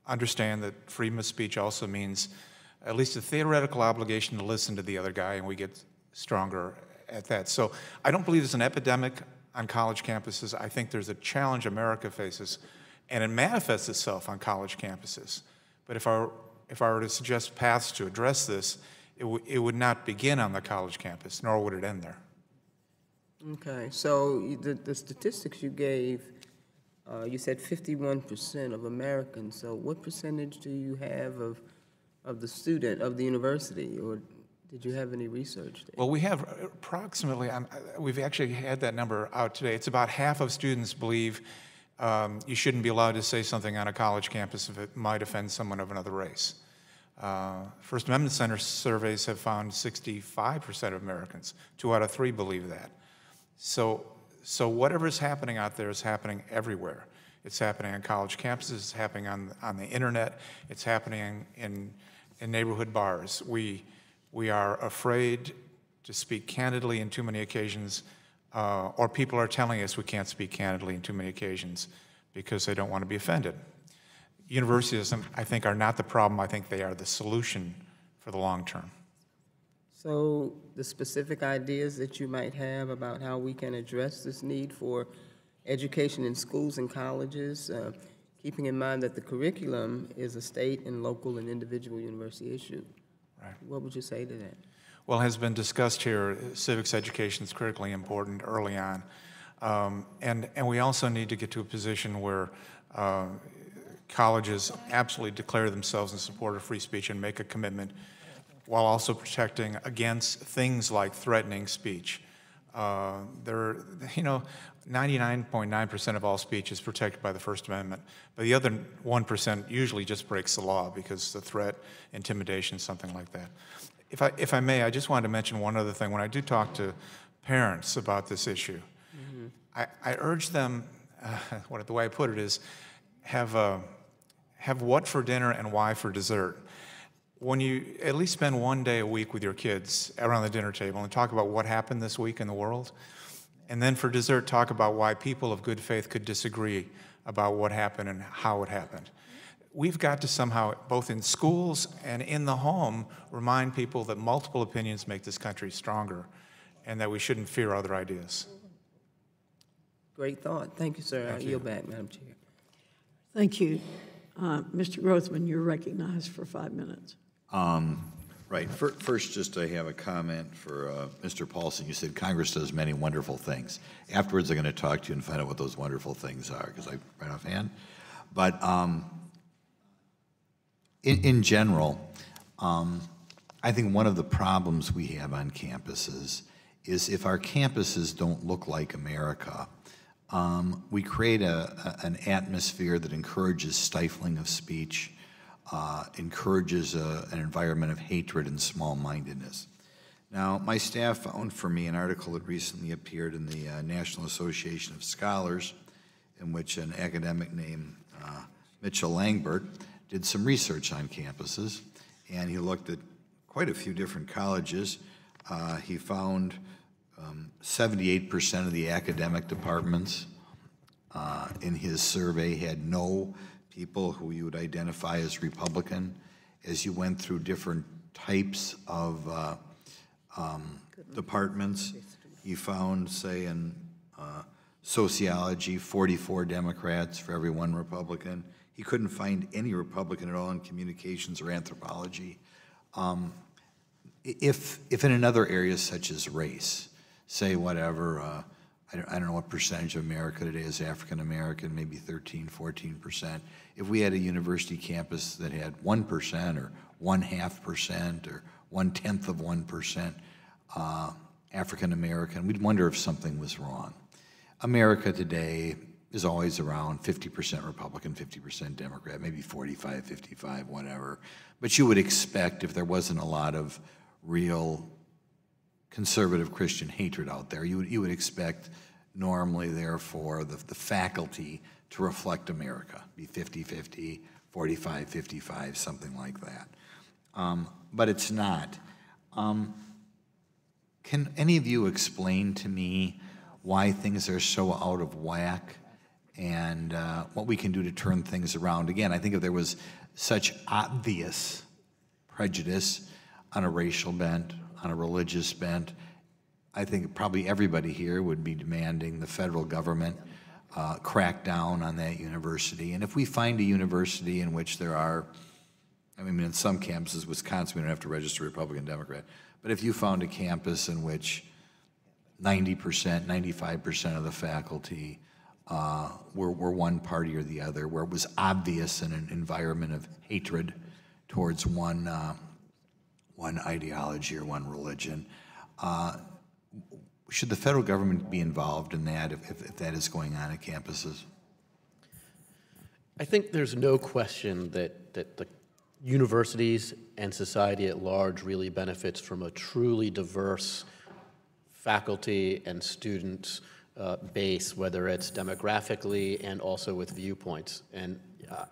[SPEAKER 7] understand that freedom of speech also means at least a theoretical obligation to listen to the other guy, and we get stronger at that. So I don't believe there's an epidemic on college campuses. I think there's a challenge America faces, and it manifests itself on college campuses. But if I were to suggest paths to address this, it would not begin on the college campus, nor would it end there.
[SPEAKER 16] Okay, so the statistics you gave, you said 51% of Americans. So what percentage do you have of the university, or did you have any research there?
[SPEAKER 7] Well, we have approximately, we've actually had that number out today. It's about half of students believe you shouldn't be allowed to say something on a college campus if it might offend someone of another race. First Amendment Center surveys have found 65% of Americans, 2 out of 3 believe that. So whatever is happening out there is happening everywhere. It's happening on college campuses, it's happening on the internet, it's happening in neighborhood bars. We are afraid to speak candidly in too many occasions, or people are telling us we can't speak candidly in too many occasions because they don't want to be offended. Universities, I think, are not the problem. I think they are the solution for the long term.
[SPEAKER 16] So the specific ideas that you might have about how we can address this need for education in schools and colleges, keeping in mind that the curriculum is a state and local and individual university issue. Right. What would you say to that?
[SPEAKER 7] Well, as has been discussed here, civics education is critically important early on. And we also need to get to a position where colleges absolutely declare themselves in support of free speech and make a commitment while also protecting against things like threatening speech. 99.9% of all speech is protected by the First Amendment, but the other 1% usually just breaks the law because the threat, intimidation, something like that. If I may, I just wanted to mention one other thing. When I do talk to parents about this issue, I urge them, the way I put it is, have what for dinner and why for dessert. When you at least spend one day a week with your kids around the dinner table and talk about what happened this week in the world, and then for dessert talk about why people of good faith could disagree about what happened and how it happened. We've got to somehow, both in schools and in the home, remind people that multiple opinions make this country stronger and that we shouldn't fear other ideas.
[SPEAKER 16] Great thought. Thank you, sir. I yield back, Madam Chair.
[SPEAKER 2] Thank you. Mr. Grothman, you're recognized for 5 minutes.
[SPEAKER 17] Right. First, just I have a comment for Mr. Paulson. You said Congress does many wonderful things. Afterwards, I'm going to talk to you and find out what those wonderful things are, because I right offhand. But in general, I think one of the problems we have on campuses is if our campuses don't look like America, We create an atmosphere that encourages stifling of speech, encourages an environment of hatred and small-mindedness. Now, my staff found for me an article that recently appeared in the National Association of Scholars, in which an academic named Mitchell Langbert did some research on campuses, and he looked at quite a few different colleges. He found 78% of the academic departments in his survey had no people who you would identify as Republican. As you went through different types of departments, he found, say, in sociology, 44 Democrats for every 1 Republican. He couldn't find any Republican at all in communications or anthropology. If in another area such as race, say whatever, I don't know what percentage of America today is African American, maybe 13, 14%. If we had a university campus that had 1% or 0.5% or 0.1% African American, we'd wonder if something was wrong. America today is always around 50% Republican, 50% Democrat, maybe 45, 55, whatever. But you would expect, if there wasn't a lot of real conservative Christian hatred out there, you would expect normally, therefore, the faculty to reflect America, be 50-50, 45-55, something like that. But it's not. Can any of you explain to me why things are so out of whack and what we can do to turn things around? Again, I think if there was such obvious prejudice on a racial bent, on a religious bent, I think probably everybody here would be demanding the federal government crack down on that university. And if we find a university in which there are, I mean, in some campuses, Wisconsin, we don't have to register Republican, Democrat, but if you found a campus in which 90%, 95% of the faculty were one party or the other, where it was obvious in an environment of hatred towards one ideology or one religion, should the federal government be involved in that if that is going on at campuses?
[SPEAKER 5] I think there's no question that the universities and society at large really benefits from a truly diverse faculty and student base, whether it's demographically and also with viewpoints. And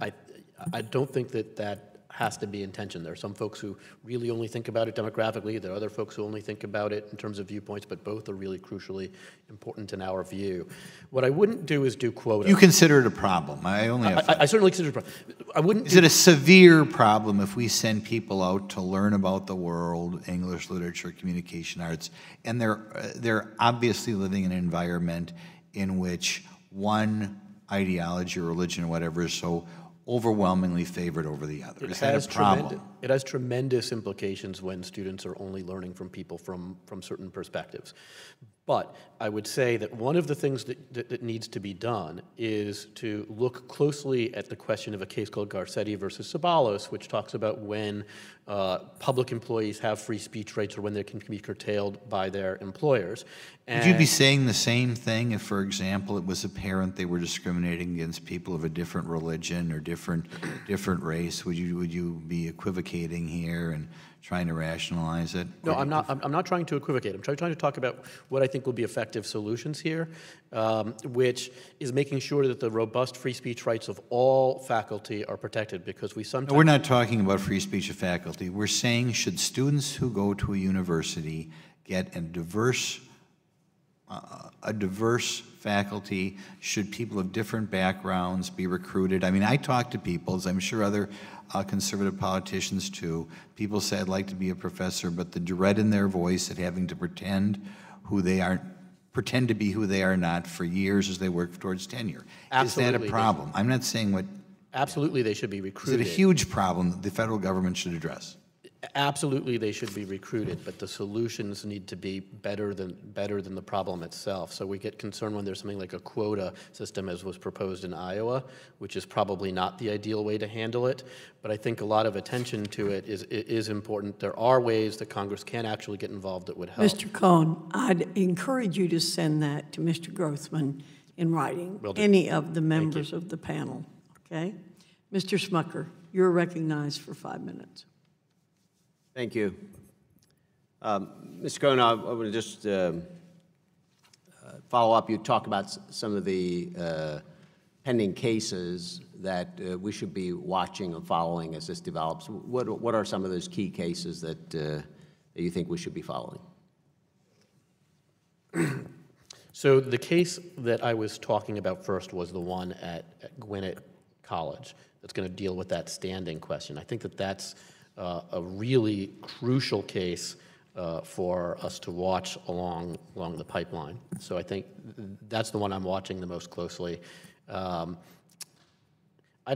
[SPEAKER 5] I don't think that has to be intention. There are some folks who really only think about it demographically. There are other folks who only think about it in terms of viewpoints, but both are really crucially important in our view. What I wouldn't do is do quota.
[SPEAKER 17] You consider it a problem. I
[SPEAKER 5] certainly consider it a problem. I wouldn't.
[SPEAKER 17] Is it a severe problem if we send people out to learn about the world, English literature, communication arts, and they're obviously living in an environment in which one ideology or religion or whatever is so overwhelmingly favored over the other? Is that a problem?
[SPEAKER 5] It has tremendous implications when students are only learning from people from certain perspectives. But I would say that one of the things that needs to be done is to look closely at the question of a case called Garcetti versus Ceballos, which talks about when public employees have free speech rights or when they can be curtailed by their employers.
[SPEAKER 17] Would you be saying the same thing if, for example, it was apparent they were discriminating against people of a different religion or different race? Would you be equivocating here and trying to rationalize it?
[SPEAKER 5] No, I'm not trying to equivocate. I'm trying to talk about what I think will be effective solutions here, which is making sure that the robust free speech rights of all faculty are protected, because we sometimes...
[SPEAKER 17] No, we're not talking about free speech of faculty. We're saying, should students who go to a university get a diverse faculty? Should people of different backgrounds be recruited? I mean, I talk to people, as I'm sure other conservative politicians too. People say, I'd like to be a professor, but the dread in their voice at having to pretend to be who they are not for years as they work towards tenure.
[SPEAKER 5] Absolutely.
[SPEAKER 17] Is that a problem? I'm not saying what...
[SPEAKER 5] Absolutely, they should be recruited.
[SPEAKER 17] Is it a huge problem that the federal government should address?
[SPEAKER 5] Absolutely, they should be recruited, but the solutions need to be better than the problem itself. So we get concerned when there's something like a quota system, as was proposed in Iowa, which is probably not the ideal way to handle it. But I think a lot of attention to it is important. There are ways that Congress can actually get involved that would help.
[SPEAKER 2] Mr. Cohen, I'd encourage you to send that to Mr. Grothman in writing,
[SPEAKER 5] Will do.
[SPEAKER 2] any of the members of the panel, okay? Mr. Smucker, you're recognized for 5 minutes.
[SPEAKER 18] Thank you. Mr. Cohen, I want to just follow up. You talk about some of the pending cases that we should be watching and following as this develops. What are some of those key cases that you think we should be following?
[SPEAKER 5] So the case that I was talking about first was the one at Gwinnett College that's going to deal with that standing question. I think that that's a really crucial case for us to watch along the pipeline. So I think that's the one I'm watching the most closely. I'd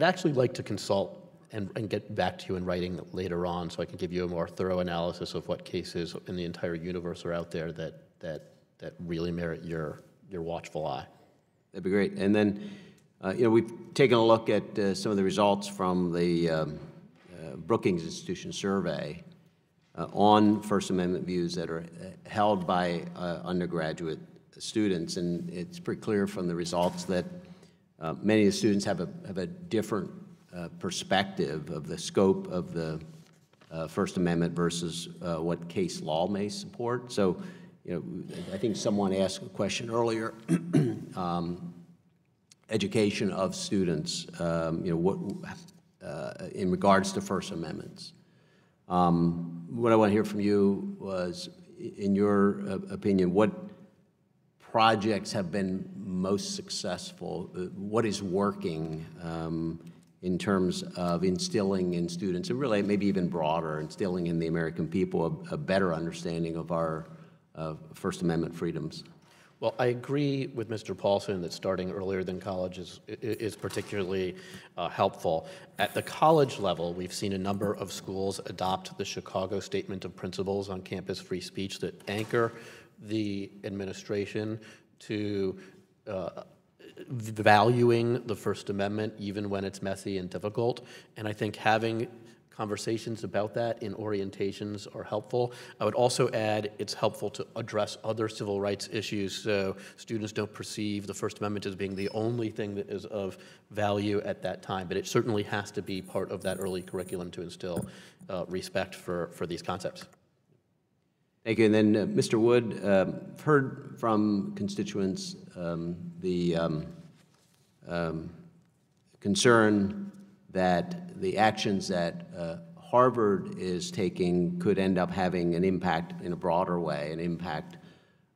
[SPEAKER 5] actually like to consult and get back to you in writing later on so I can give you a more thorough analysis of what cases in the entire universe are out there that really merit your watchful eye.
[SPEAKER 18] That'd be great. And then, we've taken a look at some of the results from the Brookings Institution survey on First Amendment views that are held by undergraduate students, and it's pretty clear from the results that many of the students have a different perspective of the scope of the First Amendment versus what case law may support. So, I think someone asked a question earlier, education of students, in regards to First Amendments. What I want to hear from you was, in your opinion, what projects have been most successful? What is working in terms of instilling in students, and really maybe even broader, instilling in the American people a better understanding of our First Amendment freedoms?
[SPEAKER 5] Well, I agree with Mr. Paulson that starting earlier than college is particularly helpful. At the college level, we've seen a number of schools adopt the Chicago Statement of Principles on campus free speech that anchor the administration to valuing the First Amendment even when it's messy and difficult. And I think having conversations about that in orientations are helpful. I would also add it's helpful to address other civil rights issues so students don't perceive the First Amendment as being the only thing that is of value at that time, but it certainly has to be part of that early curriculum to instill respect for these concepts.
[SPEAKER 18] Thank you. And then, Mr. Wood, heard from constituents the concern that the actions that Harvard is taking could end up having an impact in a broader way, an impact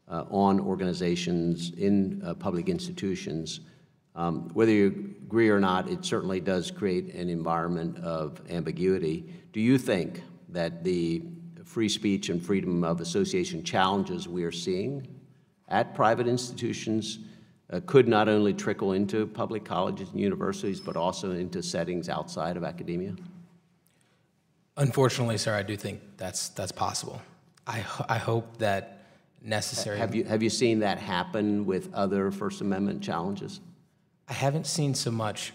[SPEAKER 18] on organizations in public institutions. Whether you agree or not, it certainly does create an environment of ambiguity. Do you think that the free speech and freedom of association challenges we are seeing at private institutions could not only trickle into public colleges and universities, but also into settings outside of academia?
[SPEAKER 4] Unfortunately, sir, I do think that's possible. I hope that necessary.
[SPEAKER 18] Have you seen that happen with other First Amendment challenges?
[SPEAKER 4] I haven't seen so much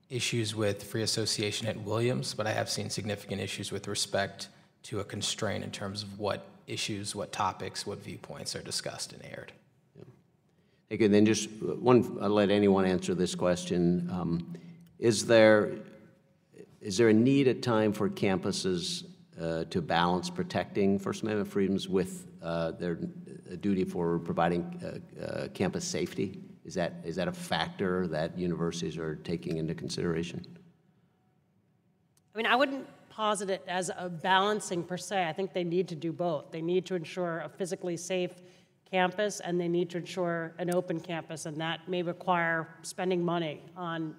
[SPEAKER 4] issues with free association at Williams, but I have seen significant issues with respect to a constraint in terms of what issues, what topics, what viewpoints are discussed and aired.
[SPEAKER 18] Okay, then just one, I'll let anyone answer this question. Is there a need at time for campuses to balance protecting First Amendment freedoms with their duty for providing campus safety? Is that a factor that universities are taking into consideration?
[SPEAKER 6] I mean, I wouldn't posit it as a balancing per se. I think they need to do both. They need to ensure a physically safe campus, and they need to ensure an open campus, and that may require spending money on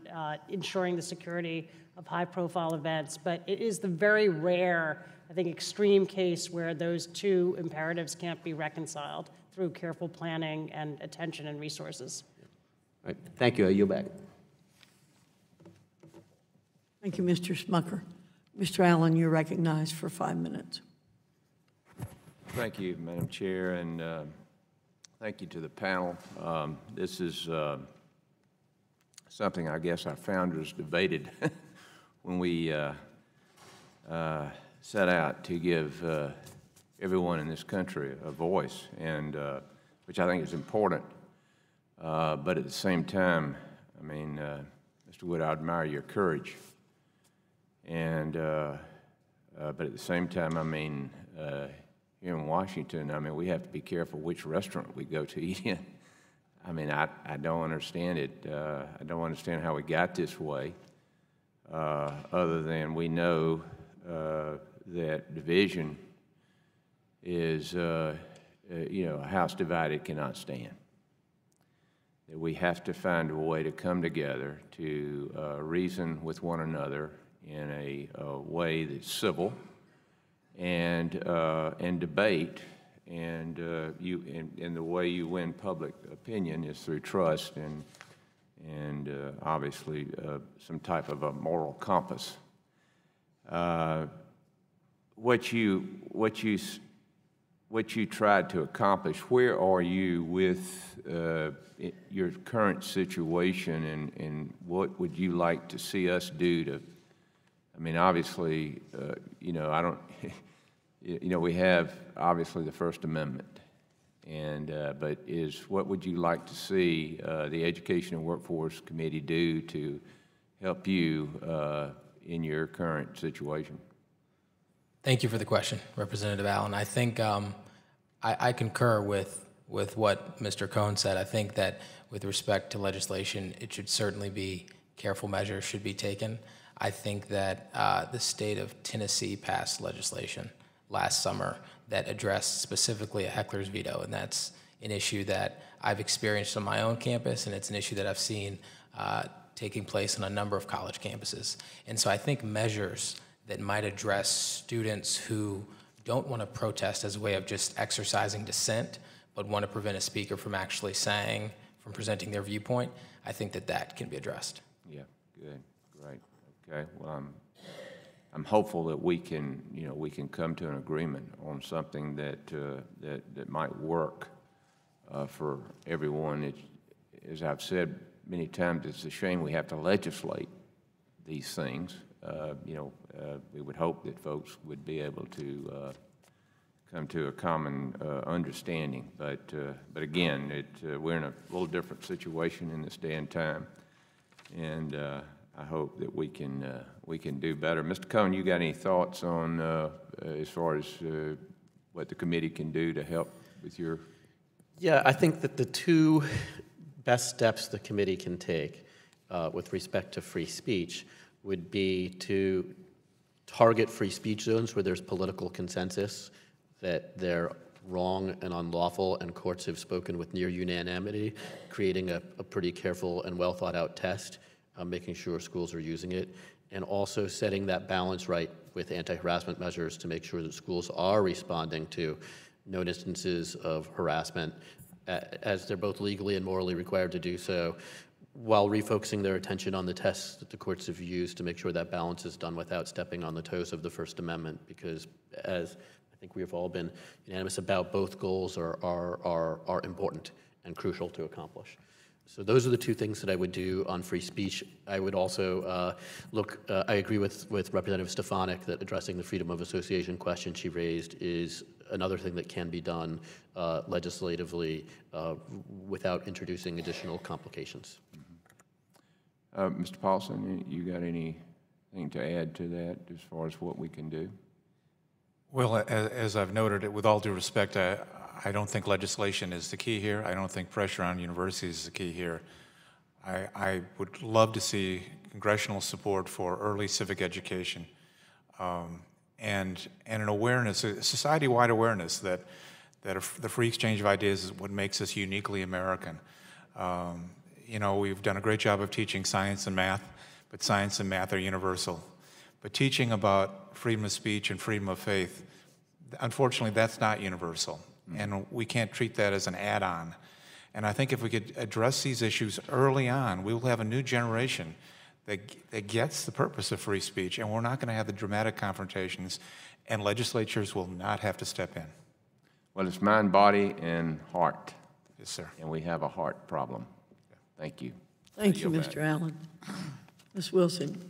[SPEAKER 6] ensuring the security of high-profile events. But it is the very rare, I think, extreme case where those two imperatives can't be reconciled through careful planning and attention and resources.
[SPEAKER 18] All right, thank you. I yield back.
[SPEAKER 2] Thank you, Mr. Smucker. Mr. Allen, you're recognized for 5 minutes.
[SPEAKER 19] Thank you, Madam Chair, and thank you to the panel. This is something I guess our founders debated when we set out to give everyone in this country a voice, and which I think is important. But at the same time, I mean, Mr. Wood, I admire your courage. And, but at the same time, I mean, here in Washington, I mean, we have to be careful which restaurant we go to eat in. I mean, I don't understand it. I don't understand how we got this way, other than we know that division is, you know, a house divided cannot stand. That we have to find a way to come together to reason with one another in a way that's civil and debate. And and the way you win public opinion is through trust and obviously some type of a moral compass. What you tried to accomplish, where are you with your current situation, and what would you like to see us do to? I mean, obviously, you know, I don't. You know, we have obviously the First Amendment, and but what would you like to see the Education and Workforce Committee do to help you in your current situation?
[SPEAKER 4] Thank you for the question, Representative Allen. I think I concur with what Mr. Cohn said. I think that with respect to legislation, it should certainly be careful measures should be taken. I think that the state of Tennessee passed legislation last summer that addressed specifically a heckler's veto, and that's an issue that I've experienced on my own campus, and it's an issue that I've seen taking place on a number of college campuses. And so I think measures that might address students who don't want to protest as a way of just exercising dissent, but want to prevent a speaker from actually from presenting their viewpoint, I think that can be addressed.
[SPEAKER 19] Yeah, good, great, okay. Well, I'm hopeful that we can, you know, we can come to an agreement on something that might work for everyone. As I've said many times, it's a shame we have to legislate these things. You know, we would hope that folks would be able to come to a common understanding. But again, we're in a little different situation in this day and time, and I hope that we can do better. Mr. Cohn, you got any thoughts on as far as what the committee can do to help with your?
[SPEAKER 5] Yeah, I think that the two best steps the committee can take with respect to free speech would be to target free speech zones where there's political consensus that they're wrong and unlawful, and courts have spoken with near unanimity, creating a pretty careful and well thought out test, making sure schools are using it, and also setting that balance right with anti-harassment measures to make sure that schools are responding to known instances of harassment as they're both legally and morally required to do so, while refocusing their attention on the tests that the courts have used to make sure that balance is done without stepping on the toes of the First Amendment, because as I think we have all been unanimous about, both goals are important and crucial to accomplish. So those are the two things that I would do on free speech. I would also I agree with Representative Stefanik that addressing the freedom of association question she raised is another thing that can be done legislatively without introducing additional complications.
[SPEAKER 19] Mr. Paulson, you got anything to add to that as far as what we can do?
[SPEAKER 7] Well, as I've noted, with all due respect, I don't think legislation is the key here. I don't think pressure on universities is the key here. I would love to see congressional support for early civic education and an awareness, a society-wide awareness that the free exchange of ideas is what makes us uniquely American. You know, we've done a great job of teaching science and math, but science and math are universal. But teaching about freedom of speech and freedom of faith, unfortunately, that's not universal. And we can't treat that as an add-on. And I think if we could address these issues early on, we will have a new generation that gets the purpose of free speech, and we're not going to have the dramatic confrontations, and legislatures will not have to step in.
[SPEAKER 19] Well, it's mind, body, and heart.
[SPEAKER 7] Yes, sir.
[SPEAKER 19] And we have a heart problem. Thank you.
[SPEAKER 2] Thank you, Mr. Allen. Ms. Wilson,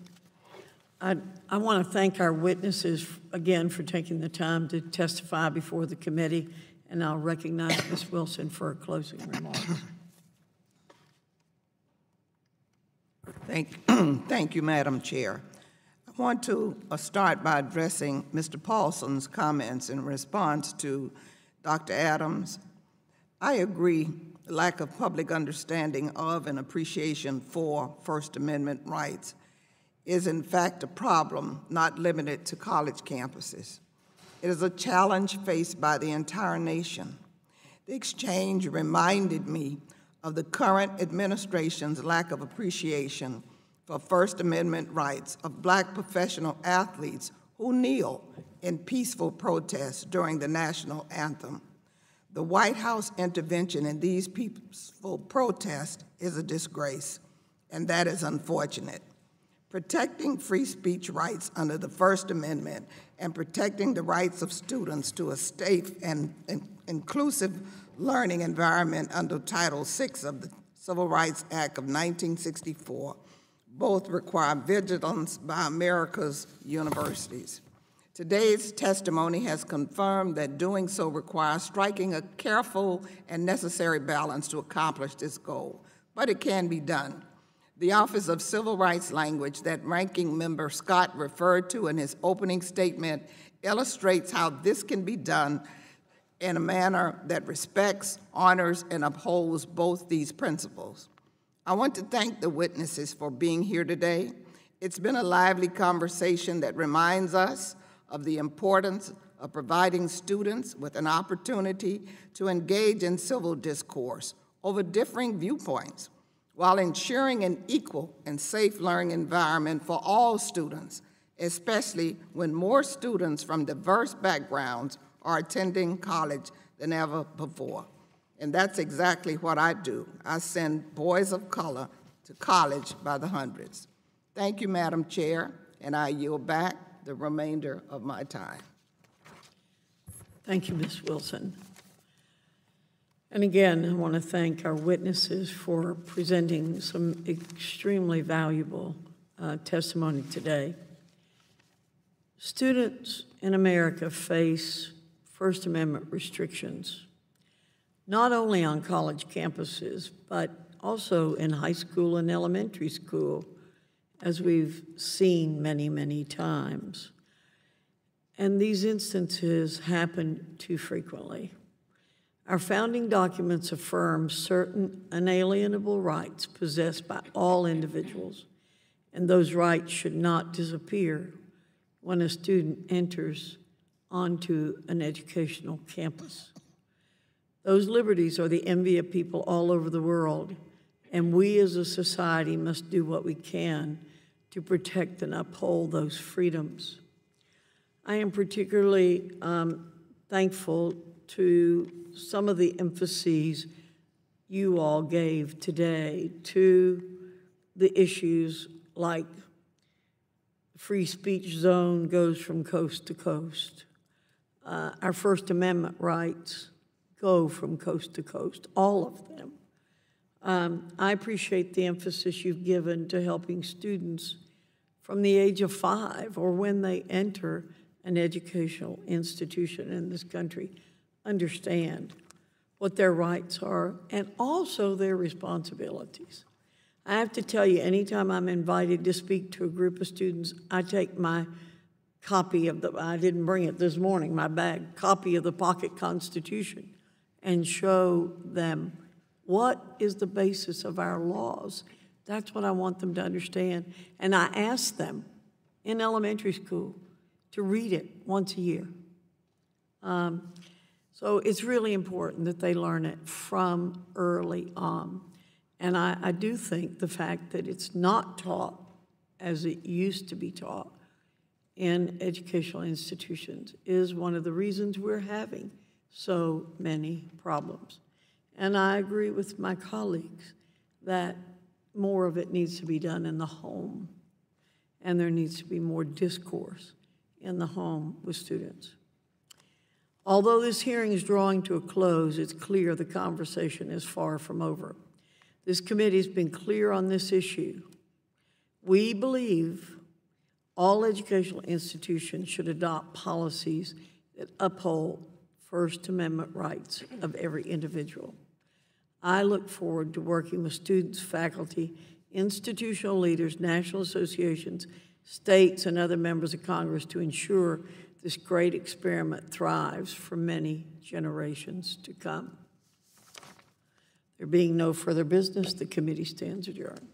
[SPEAKER 2] I want to thank our witnesses again for taking the time to testify before the committee, and I'll recognize Ms. Wilson for her closing remarks.
[SPEAKER 14] Thank you, Madam Chair. I want to start by addressing Mr. Paulson's comments in response to Dr. Adams. I agree, lack of public understanding of and appreciation for First Amendment rights is in fact a problem not limited to college campuses. It is a challenge faced by the entire nation. The exchange reminded me of the current administration's lack of appreciation for First Amendment rights of Black professional athletes who kneel in peaceful protest during the national anthem. The White House intervention in these peaceful protests is a disgrace, and that is unfortunate. Protecting free speech rights under the First Amendment and protecting the rights of students to a safe and inclusive learning environment under Title VI of the Civil Rights Act of 1964 both require vigilance by America's universities. Today's testimony has confirmed that doing so requires striking a careful and necessary balance to accomplish this goal, but it can be done. The Office of Civil Rights language that Ranking Member Scott referred to in his opening statement illustrates how this can be done in a manner that respects, honors, and upholds both these principles. I want to thank the witnesses for being here today. It's been a lively conversation that reminds us of the importance of providing students with an opportunity to engage in civil discourse over differing viewpoints while ensuring an equal and safe learning environment for all students, especially when more students from diverse backgrounds are attending college than ever before. And that's exactly what I do. I send boys of color to college by the hundreds. Thank you, Madam Chair, and I yield back the remainder of my time.
[SPEAKER 2] Thank you, Ms. Wilson. And again, I want to thank our witnesses for presenting some extremely valuable testimony today. Students in America face First Amendment restrictions, not only on college campuses, but also in high school and elementary school, as we've seen many, many times. And these instances happen too frequently. Our founding documents affirm certain unalienable rights possessed by all individuals, and those rights should not disappear when a student enters onto an educational campus. Those liberties are the envy of people all over the world, and we as a society must do what we can to protect and uphold those freedoms. I am particularly thankful to some of the emphases you all gave today to the issues like free speech zone goes from coast to coast. Our First Amendment rights go from coast to coast, all of them. I appreciate the emphasis you've given to helping students from the age of 5 or when they enter an educational institution in this country understand what their rights are and also their responsibilities. I have to tell you, anytime I'm invited to speak to a group of students, I take my copy of I didn't bring it this morning, my bag, copy of the Pocket Constitution, and show them what is the basis of our laws. That's what I want them to understand. And I ask them in elementary school to read it once a year. So it's really important that they learn it from early on. And I do think the fact that it's not taught as it used to be taught in educational institutions is one of the reasons we're having so many problems. And I agree with my colleagues that more of it needs to be done in the home, and there needs to be more discourse in the home with students. Although this hearing is drawing to a close, it's clear the conversation is far from over. This committee has been clear on this issue. We believe all educational institutions should adopt policies that uphold First Amendment rights of every individual. I look forward to working with students, faculty, institutional leaders, national associations, states, and other members of Congress to ensure this great experiment thrives for many generations to come. There being no further business, the committee stands adjourned.